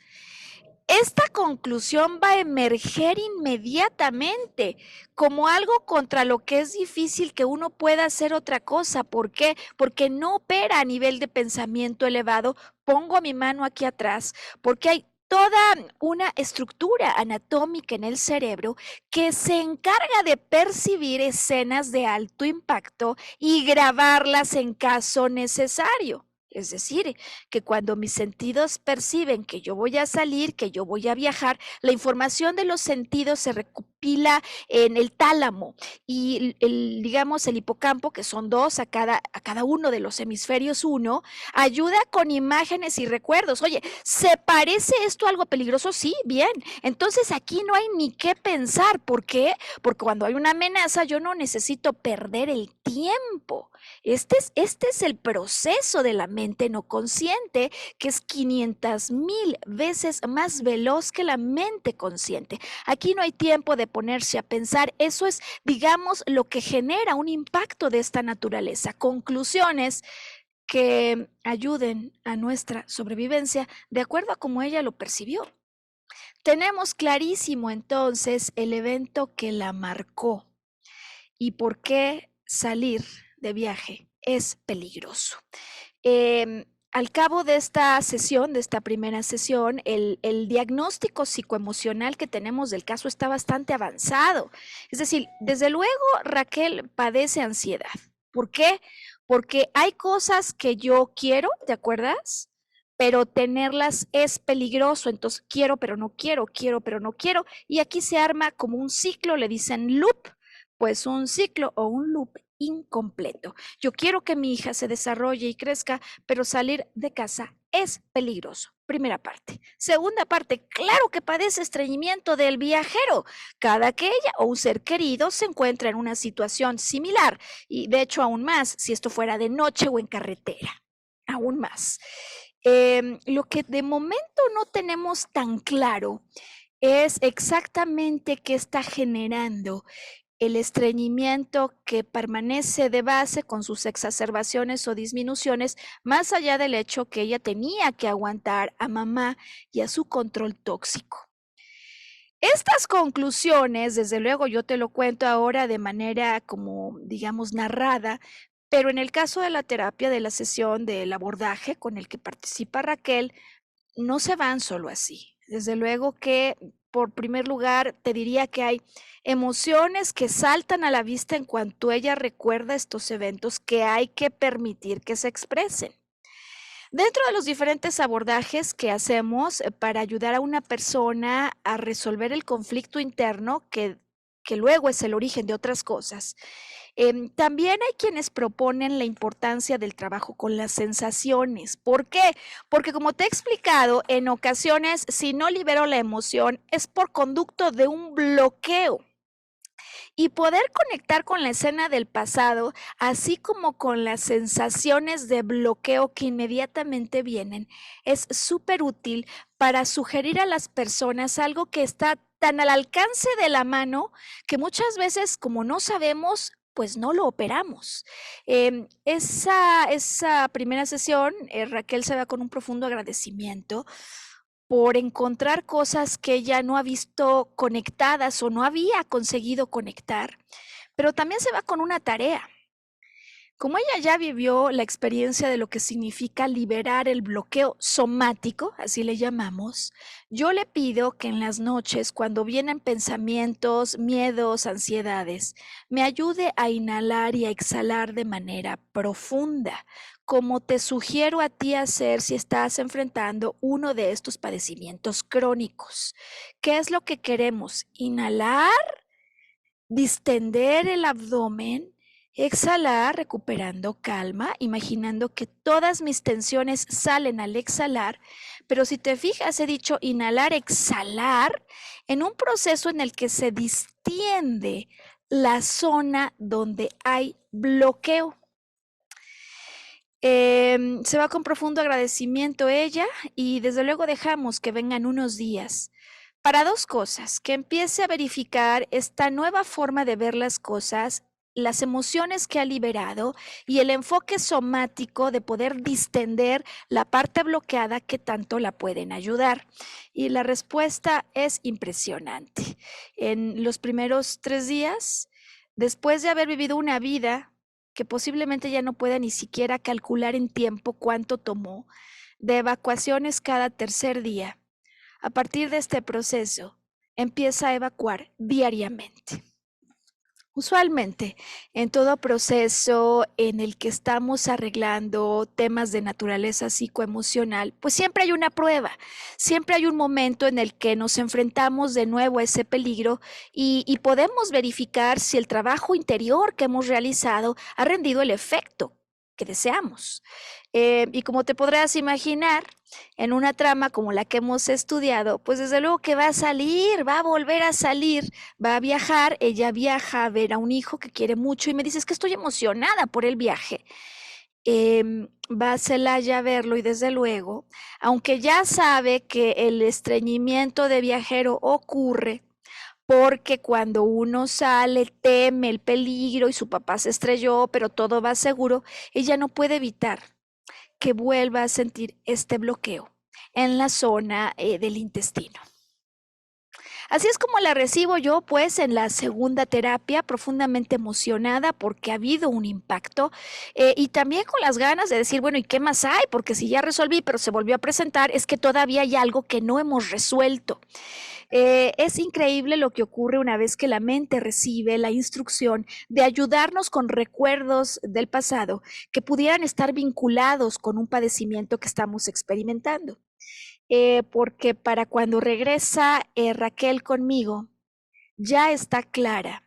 esta conclusión va a emerger inmediatamente como algo contra lo que es difícil que uno pueda hacer otra cosa. ¿Por qué? Porque no opera a nivel de pensamiento elevado. Pongo mi mano aquí atrás porque hay toda una estructura anatómica en el cerebro que se encarga de percibir escenas de alto impacto y grabarlas en caso necesario. Es decir, que cuando mis sentidos perciben que yo voy a salir, que yo voy a viajar, la información de los sentidos se recopila en el tálamo y digamos, el hipocampo, que son dos a cada uno de los hemisferios uno, ayuda con imágenes y recuerdos. Oye, ¿se parece esto a algo peligroso? Sí, bien. Entonces aquí no hay ni qué pensar. ¿Por qué? Porque cuando hay una amenaza yo no necesito perder el tiempo. Este es el proceso de la mente no consciente, que es 500,000 veces más veloz que la mente consciente. Aquí no hay tiempo de ponerse a pensar. Eso es, digamos, lo que genera un impacto de esta naturaleza. Conclusiones que ayuden a nuestra sobrevivencia de acuerdo a cómo ella lo percibió. Tenemos clarísimo entonces el evento que la marcó y por qué salir de viaje es peligroso. Al cabo de esta sesión, de esta primera sesión, el diagnóstico psicoemocional que tenemos del caso está bastante avanzado. Es decir, desde luego Raquel padece ansiedad. ¿Por qué? Porque hay cosas que yo quiero, ¿te acuerdas? Pero tenerlas es peligroso, entonces quiero pero no quiero, quiero pero no quiero, y aquí se arma como un ciclo, le dicen loop, pues un ciclo o un loop incompleto. Yo quiero que mi hija se desarrolle y crezca, pero salir de casa es peligroso. Primera parte. Segunda parte, claro que padece estreñimiento del viajero cada que ella o un ser querido se encuentra en una situación similar, y de hecho aún más si esto fuera de noche o en carretera, aún más. Lo que de momento no tenemos tan claro es exactamente qué está generando el estreñimiento que permanece de base con sus exacerbaciones o disminuciones, más allá del hecho que ella tenía que aguantar a mamá y a su control tóxico. Estas conclusiones, desde luego yo te lo cuento ahora de manera como, digamos, narrada, pero en el caso de la terapia, de la sesión, del abordaje con el que participa Raquel, no se van solo así. Desde luego que, por primer lugar, te diría que hay emociones que saltan a la vista en cuanto ella recuerda estos eventos que hay que permitir que se expresen. Dentro de los diferentes abordajes que hacemos para ayudar a una persona a resolver el conflicto interno, que luego es el origen de otras cosas, también hay quienes proponen la importancia del trabajo con las sensaciones. ¿Por qué? Porque como te he explicado, en ocasiones, si no libero la emoción, es por conducto de un bloqueo. Y poder conectar con la escena del pasado, así como con las sensaciones de bloqueo que inmediatamente vienen, es súper útil para sugerir a las personas algo que está tan al alcance de la mano que muchas veces, como no sabemos, pues no lo operamos. Esa primera sesión, Raquel se va con un profundo agradecimiento por encontrar cosas que ella no ha visto conectadas o no había conseguido conectar, pero también se va con una tarea. Como ella ya vivió la experiencia de lo que significa liberar el bloqueo somático, así le llamamos, yo le pido que en las noches, cuando vienen pensamientos, miedos, ansiedades, me ayude a inhalar y a exhalar de manera profunda, como te sugiero a ti hacer si estás enfrentando uno de estos padecimientos crónicos. ¿Qué es lo que queremos? Inhalar, distender el abdomen, exhalar, recuperando calma, imaginando que todas mis tensiones salen al exhalar, pero si te fijas, he dicho inhalar, exhalar, en un proceso en el que se distiende la zona donde hay bloqueo. Se va con profundo agradecimiento ella y desde luego dejamos que vengan unos días para dos cosas, que empiece a verificar esta nueva forma de ver las cosas, las emociones que ha liberado y el enfoque somático de poder distender la parte bloqueada que tanto la pueden ayudar. Y la respuesta es impresionante. En los primeros 3 días, después de haber vivido una vida que posiblemente ya no pueda ni siquiera calcular en tiempo cuánto tomó, de evacuaciones cada tercer día, a partir de este proceso, empieza a evacuar diariamente. Usualmente, en todo proceso en el que estamos arreglando temas de naturaleza psicoemocional, pues siempre hay una prueba, siempre hay un momento en el que nos enfrentamos de nuevo a ese peligro y podemos verificar si el trabajo interior que hemos realizado ha rendido el efecto que deseamos. Y como te podrás imaginar, en una trama como la que hemos estudiado, pues desde luego que va a salir, va a volver a salir, va a viajar, ella viaja a ver a un hijo que quiere mucho y me dice, es que estoy emocionada por el viaje. Va a Celaya a verlo y desde luego, aunque ya sabe que el estreñimiento de viajero ocurre, porque cuando uno sale teme el peligro y su papá se estrelló, pero todo va seguro, ella no puede evitar que vuelva a sentir este bloqueo en la zona del intestino. Así es como la recibo yo, pues, en la segunda terapia, profundamente emocionada porque ha habido un impacto y también con las ganas de decir, bueno, ¿y qué más hay? Porque si ya resolví, pero se volvió a presentar, es que todavía hay algo que no hemos resuelto. Es increíble lo que ocurre una vez que la mente recibe la instrucción de ayudarnos con recuerdos del pasado que pudieran estar vinculados con un padecimiento que estamos experimentando. Porque para cuando regresa Raquel conmigo, ya está clara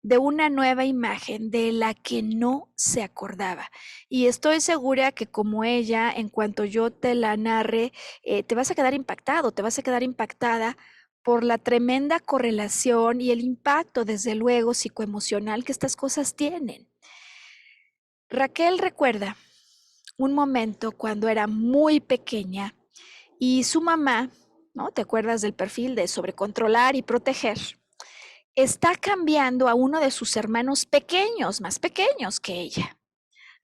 de una nueva imagen de la que no se acordaba. Y estoy segura que como ella, en cuanto yo te la narre, te vas a quedar impactado, te vas a quedar impactada por la tremenda correlación y el impacto, desde luego, psicoemocional que estas cosas tienen. Raquel recuerda un momento cuando era muy pequeña y su mamá, ¿no? ¿Te acuerdas del perfil de sobrecontrolar y proteger? Está cambiando a uno de sus hermanos pequeños, más pequeños que ella.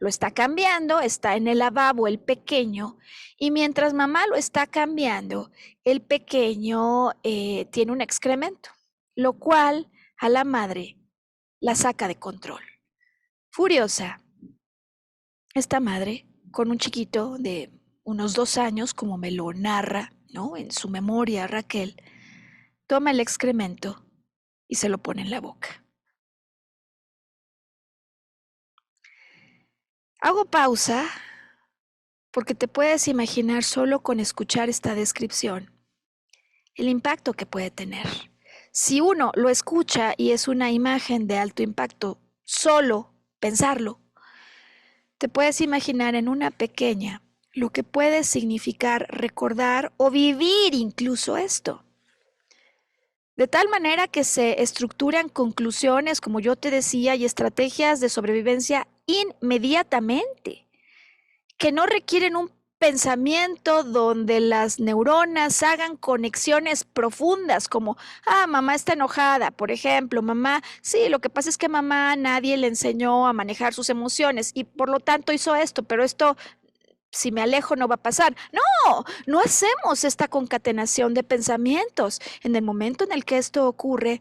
Lo está cambiando, está en el lavabo el pequeño, y mientras mamá lo está cambiando, el pequeño tiene un excremento, lo cual a la madre la saca de control. Furiosa, esta madre, con un chiquito de unos 2 años, como me lo narra, ¿no? En su memoria Raquel, toma el excremento y se lo pone en la boca. Hago pausa porque te puedes imaginar solo con escuchar esta descripción el impacto que puede tener. Si uno lo escucha y es una imagen de alto impacto, solo pensarlo, te puedes imaginar en una pequeña lo que puede significar recordar o vivir incluso esto. De tal manera que se estructuran conclusiones, como yo te decía, y estrategias de sobrevivencia inmediatamente, que no requieren un pensamiento donde las neuronas hagan conexiones profundas, como, mamá está enojada, por ejemplo, mamá, sí, lo que pasa es que mamá nadie le enseñó a manejar sus emociones y por lo tanto hizo esto, pero esto si me alejo no va a pasar. No, no hacemos esta concatenación de pensamientos. En el momento en el que esto ocurre,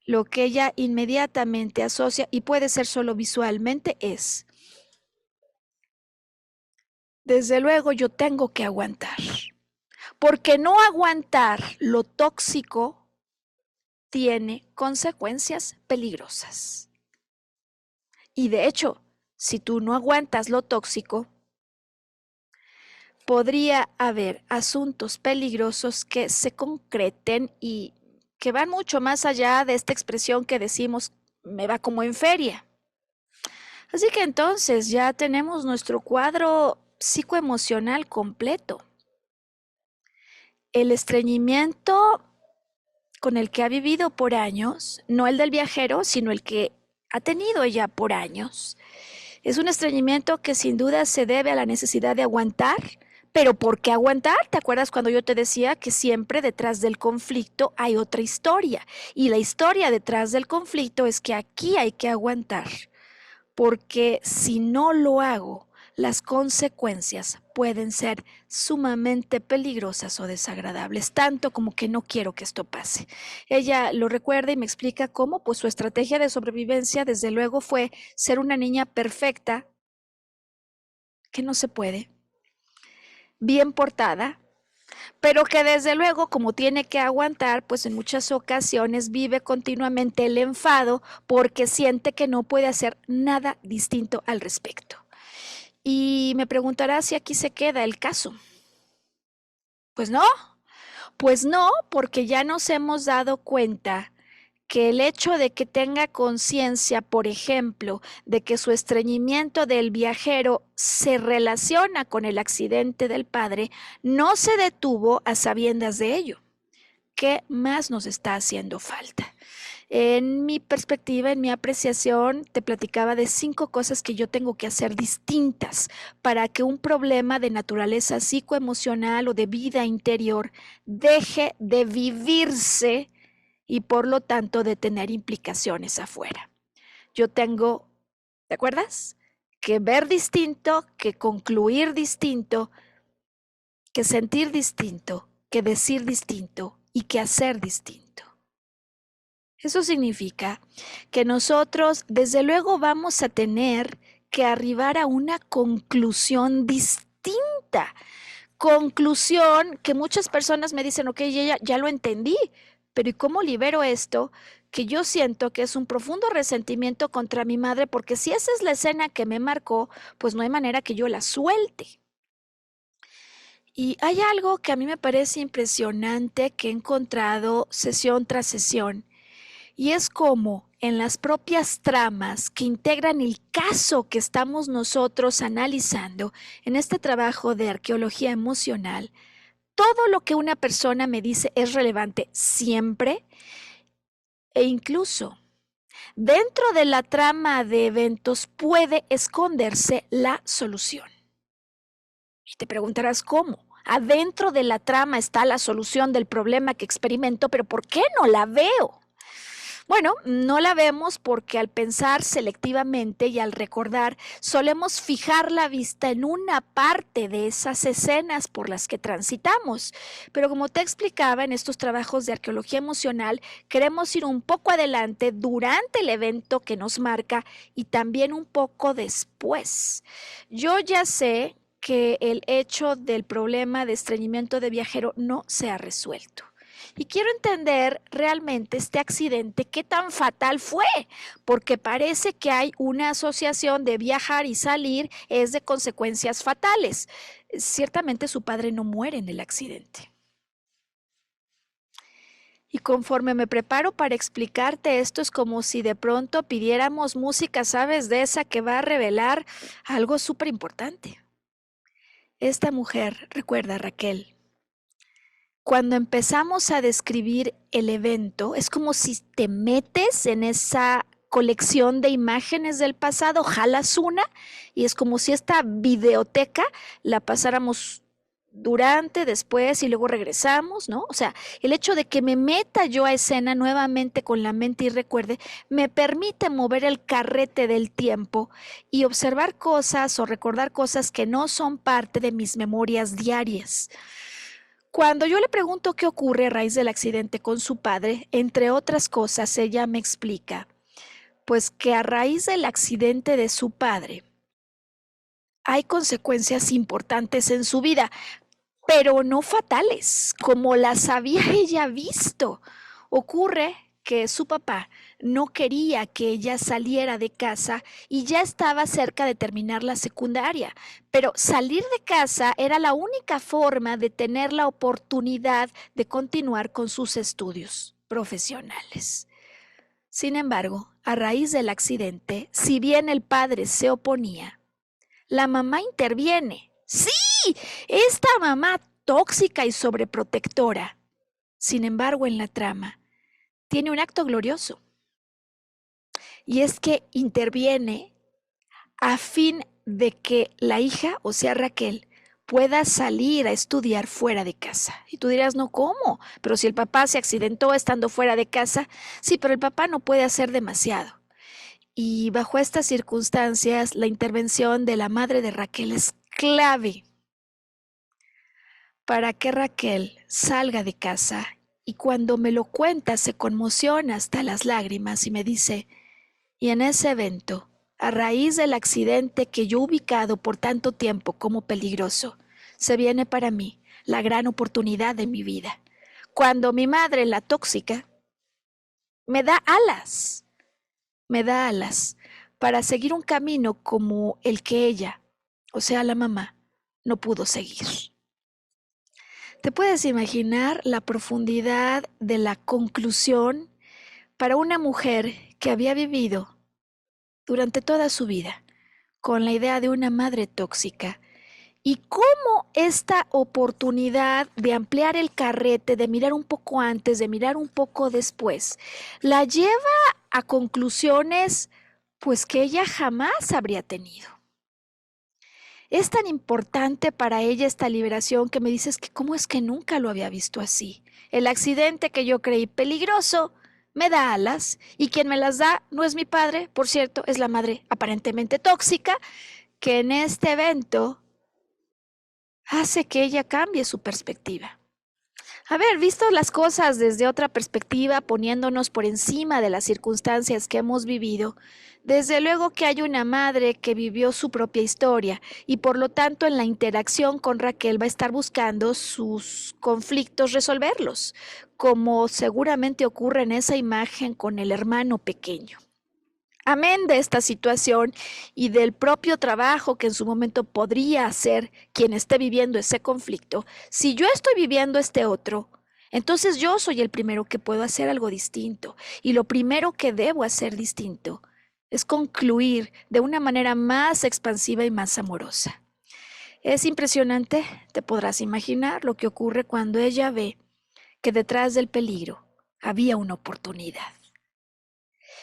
lo que ella inmediatamente asocia, y puede ser solo visualmente, es, desde luego yo tengo que aguantar, porque no aguantar lo tóxico tiene consecuencias peligrosas. Y de hecho, si tú no aguantas lo tóxico, podría haber asuntos peligrosos que se concreten y que van mucho más allá de esta expresión que decimos me va como en feria. Así que entonces ya tenemos nuestro cuadro psicoemocional completo. El estreñimiento con el que ha vivido por años, no el del viajero, sino el que ha tenido ella por años, es un estreñimiento que sin duda se debe a la necesidad de aguantar. Pero ¿por qué aguantar? ¿Te acuerdas cuando yo te decía que siempre detrás del conflicto hay otra historia? Y la historia detrás del conflicto es que aquí hay que aguantar, porque si no lo hago, las consecuencias pueden ser sumamente peligrosas o desagradables, tanto como que no quiero que esto pase. Ella lo recuerda y me explica cómo, pues su estrategia de sobrevivencia, desde luego, fue ser una niña perfecta, que no se puede, bien portada, pero que desde luego, como tiene que aguantar, pues en muchas ocasiones vive continuamente el enfado porque siente que no puede hacer nada distinto al respecto. Y me preguntará si aquí se queda el caso. Pues no, porque ya nos hemos dado cuenta que el hecho de que tenga conciencia, por ejemplo, de que su estreñimiento del viajero se relaciona con el accidente del padre, no se detuvo a sabiendas de ello. ¿Qué más nos está haciendo falta? En mi perspectiva, en mi apreciación, te platicaba de 5 cosas que yo tengo que hacer distintas para que un problema de naturaleza psicoemocional o de vida interior deje de vivirse y por lo tanto de tener implicaciones afuera. Yo tengo, ¿te acuerdas? Que ver distinto, que concluir distinto, que sentir distinto, que decir distinto y que hacer distinto. Eso significa que nosotros desde luego vamos a tener que arribar a una conclusión distinta. Conclusión que muchas personas me dicen, ok, ya lo entendí, pero ¿y cómo libero esto? Que yo siento que es un profundo resentimiento contra mi madre, porque si esa es la escena que me marcó, pues no hay manera que yo la suelte. Y hay algo que a mí me parece impresionante que he encontrado sesión tras sesión, y es como en las propias tramas que integran el caso que estamos nosotros analizando en este trabajo de arqueología emocional, todo lo que una persona me dice es relevante siempre e incluso dentro de la trama de eventos puede esconderse la solución. Y te preguntarás cómo. Adentro de la trama está la solución del problema que experimento, pero ¿por qué no la veo? Bueno, no la vemos porque al pensar selectivamente y al recordar, solemos fijar la vista en una parte de esas escenas por las que transitamos. Pero como te explicaba en estos trabajos de arqueología emocional, queremos ir un poco adelante durante el evento que nos marca y también un poco después. Yo ya sé que el hecho del problema de estreñimiento de viajero no se ha resuelto. Y quiero entender realmente este accidente, qué tan fatal fue, porque parece que hay una asociación de viajar y salir es de consecuencias fatales. Ciertamente su padre no muere en el accidente. Y conforme me preparo para explicarte esto, es como si de pronto pidiéramos música, ¿sabes? De esa que va a revelar algo súper importante. Esta mujer, recuerda Raquel, cuando empezamos a describir el evento, es como si te metes en esa colección de imágenes del pasado, jalas una y es como si esta videoteca la pasáramos durante, después y luego regresamos, ¿no? O sea, el hecho de que me meta yo a escena nuevamente con la mente y recuerde, me permite mover el carrete del tiempo y observar cosas o recordar cosas que no son parte de mis memorias diarias. Cuando yo le pregunto qué ocurre a raíz del accidente con su padre, entre otras cosas, ella me explica, pues que a raíz del accidente de su padre hay consecuencias importantes en su vida, pero no fatales, como las había ella visto. Ocurre que su papá no quería que ella saliera de casa y ya estaba cerca de terminar la secundaria, pero salir de casa era la única forma de tener la oportunidad de continuar con sus estudios profesionales. Sin embargo, a raíz del accidente, si bien el padre se oponía, la mamá interviene. Sí, esta mamá tóxica y sobreprotectora, sin embargo, en la trama, tiene un acto glorioso. Y es que interviene a fin de que la hija, o sea, Raquel, pueda salir a estudiar fuera de casa. Y tú dirás, no, ¿cómo? Pero si el papá se accidentó estando fuera de casa, sí, pero el papá no puede hacer demasiado. Y bajo estas circunstancias, la intervención de la madre de Raquel es clave para que Raquel salga de casa y cuando me lo cuenta se conmociona hasta las lágrimas y me dice, y en ese evento, a raíz del accidente que yo he ubicado por tanto tiempo como peligroso, se viene para mí la gran oportunidad de mi vida. Cuando mi madre, la tóxica, me da alas para seguir un camino como el que ella, o sea, la mamá, no pudo seguir. ¿Te puedes imaginar la profundidad de la conclusión para una mujer que había vivido durante toda su vida con la idea de una madre tóxica y cómo esta oportunidad de ampliar el carrete, de mirar un poco antes, de mirar un poco después, la lleva a conclusiones pues que ella jamás habría tenido. Es tan importante para ella esta liberación que me dices que cómo es que nunca lo había visto así. El accidente que yo creí peligroso me da alas y quien me las da no es mi padre, por cierto, es la madre aparentemente tóxica que en este evento hace que ella cambie su perspectiva. Haber visto las cosas desde otra perspectiva, poniéndonos por encima de las circunstancias que hemos vivido, desde luego que hay una madre que vivió su propia historia y por lo tanto en la interacción con Raquel va a estar buscando sus conflictos resolverlos, como seguramente ocurre en esa imagen con el hermano pequeño. Amén de esta situación y del propio trabajo que en su momento podría hacer quien esté viviendo ese conflicto, si yo estoy viviendo este otro, entonces yo soy el primero que puedo hacer algo distinto. Y lo primero que debo hacer distinto es concluir de una manera más expansiva y más amorosa. Es impresionante, te podrás imaginar lo que ocurre cuando ella ve que detrás del peligro había una oportunidad.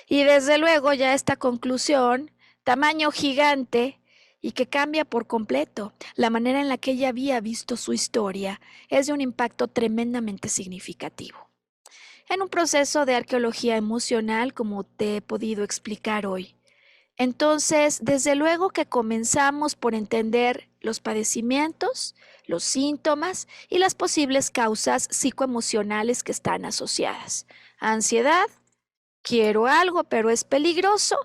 Y desde luego ya esta conclusión, tamaño gigante y que cambia por completo la manera en la que ella había visto su historia, es de un impacto tremendamente significativo. En un proceso de arqueología emocional, como te he podido explicar hoy. Entonces, desde luego que comenzamos por entender los padecimientos, los síntomas y las posibles causas psicoemocionales que están asociadas. Ansiedad, quiero algo, pero es peligroso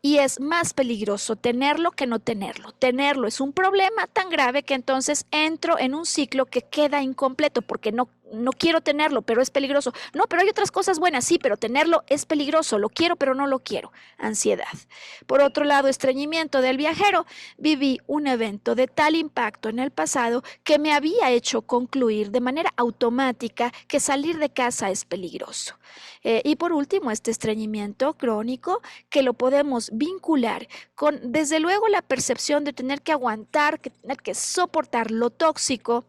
y es más peligroso tenerlo que no tenerlo. Tenerlo es un problema tan grave que entonces entro en un ciclo que queda incompleto porque no quiero tenerlo, pero es peligroso. No, pero hay otras cosas buenas, sí, pero tenerlo es peligroso. Lo quiero, pero no lo quiero. Ansiedad. Por otro lado, estreñimiento del viajero. Viví un evento de tal impacto en el pasado que me había hecho concluir de manera automática que salir de casa es peligroso. Y por último, este estreñimiento crónico que lo podemos vincular con, desde luego, la percepción de tener que aguantar, que tener que soportar lo tóxico,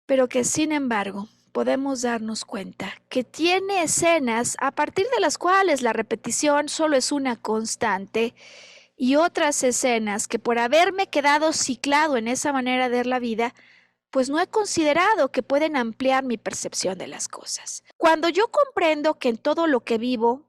pero que sin embargo podemos darnos cuenta que tiene escenas a partir de las cuales la repetición solo es una constante y otras escenas que por haberme quedado ciclado en esa manera de ver la vida, pues no he considerado que pueden ampliar mi percepción de las cosas. Cuando yo comprendo que en todo lo que vivo,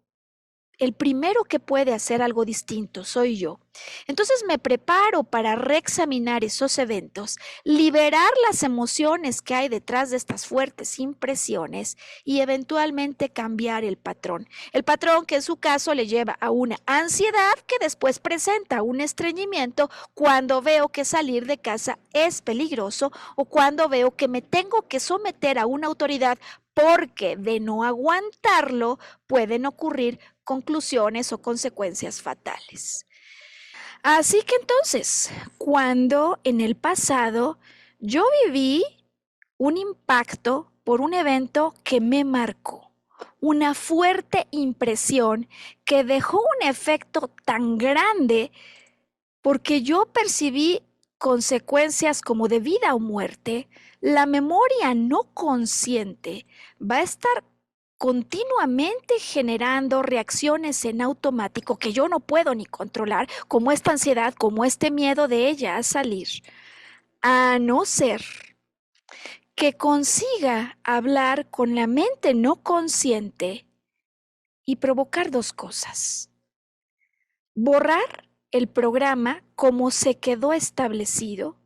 el primero que puede hacer algo distinto soy yo. Entonces me preparo para reexaminar esos eventos, liberar las emociones que hay detrás de estas fuertes impresiones y eventualmente cambiar el patrón. El patrón que en su caso le lleva a una ansiedad que después presenta un estreñimiento cuando veo que salir de casa es peligroso o cuando veo que me tengo que someter a una autoridad porque de no aguantarlo pueden ocurrir conclusiones o consecuencias fatales. Así que entonces, cuando en el pasado yo viví un impacto por un evento que me marcó, una fuerte impresión que dejó un efecto tan grande porque yo percibí consecuencias como de vida o muerte, la memoria no consciente va a estar continuamente generando reacciones en automático que yo no puedo ni controlar, como esta ansiedad, como este miedo de ella a salir, a no ser que consiga hablar con la mente no consciente y provocar dos cosas. Borrar el programa como se quedó establecido.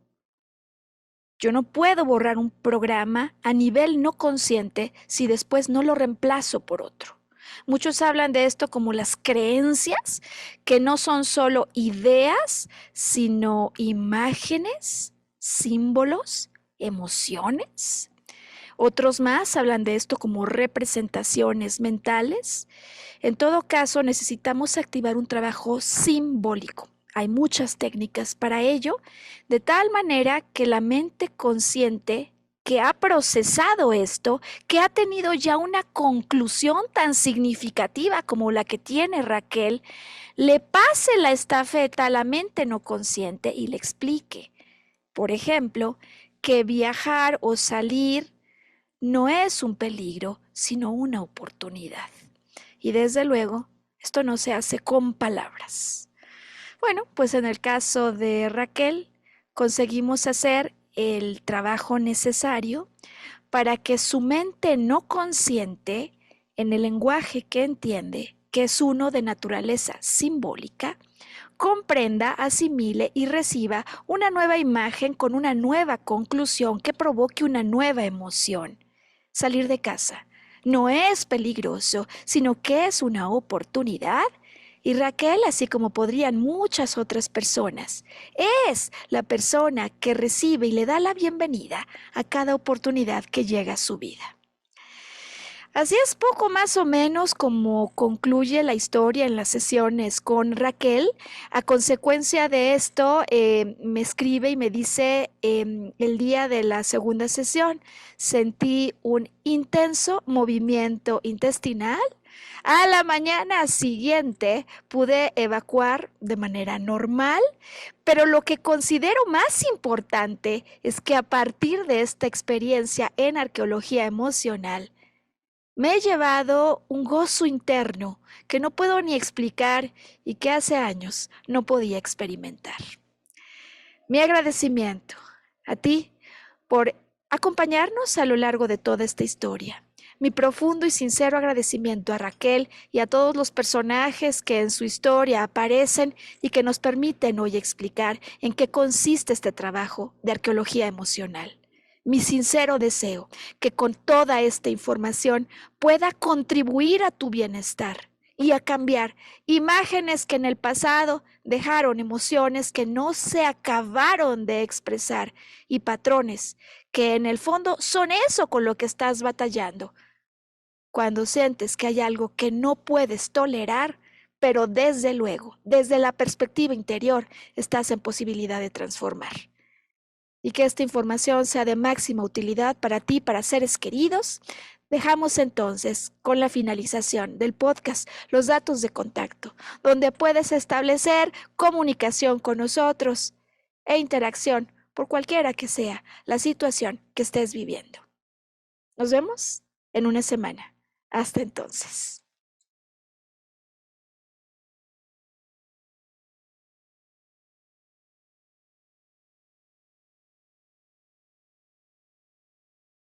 Yo no puedo borrar un programa a nivel no consciente si después no lo reemplazo por otro. Muchos hablan de esto como las creencias, que no son solo ideas, sino imágenes, símbolos, emociones. Otros más hablan de esto como representaciones mentales. En todo caso, necesitamos activar un trabajo simbólico. Hay muchas técnicas para ello, de tal manera que la mente consciente que ha procesado esto, que ha tenido ya una conclusión tan significativa como la que tiene Raquel, le pase la estafeta a la mente no consciente y le explique, por ejemplo, que viajar o salir no es un peligro, sino una oportunidad. Y desde luego, esto no se hace con palabras. Bueno, pues en el caso de Raquel, conseguimos hacer el trabajo necesario para que su mente no consciente, en el lenguaje que entiende, que es uno de naturaleza simbólica, comprenda, asimile y reciba una nueva imagen con una nueva conclusión que provoque una nueva emoción. Salir de casa no es peligroso, sino que es una oportunidad. Y Raquel, así como podrían muchas otras personas, es la persona que recibe y le da la bienvenida a cada oportunidad que llega a su vida. Así es poco más o menos como concluye la historia en las sesiones con Raquel. A consecuencia de esto, me escribe y me dice el día de la segunda sesión, sentí un intenso movimiento intestinal. A la mañana siguiente pude evacuar de manera normal, pero lo que considero más importante es que a partir de esta experiencia en arqueología emocional, me he llevado un gozo interno que no puedo ni explicar y que hace años no podía experimentar. Mi agradecimiento a ti por acompañarnos a lo largo de toda esta historia. Mi profundo y sincero agradecimiento a Raquel y a todos los personajes que en su historia aparecen y que nos permiten hoy explicar en qué consiste este trabajo de arqueología emocional. Mi sincero deseo que con toda esta información pueda contribuir a tu bienestar y a cambiar imágenes que en el pasado dejaron emociones que no se acabaron de expresar y patrones que en el fondo son eso con lo que estás batallando. Cuando sientes que hay algo que no puedes tolerar, pero desde luego, desde la perspectiva interior, estás en posibilidad de transformar. Y que esta información sea de máxima utilidad para ti, para seres queridos. Dejamos entonces con la finalización del podcast los datos de contacto, donde puedes establecer comunicación con nosotros e interacción por cualquiera que sea la situación que estés viviendo. Nos vemos en una semana. Hasta entonces.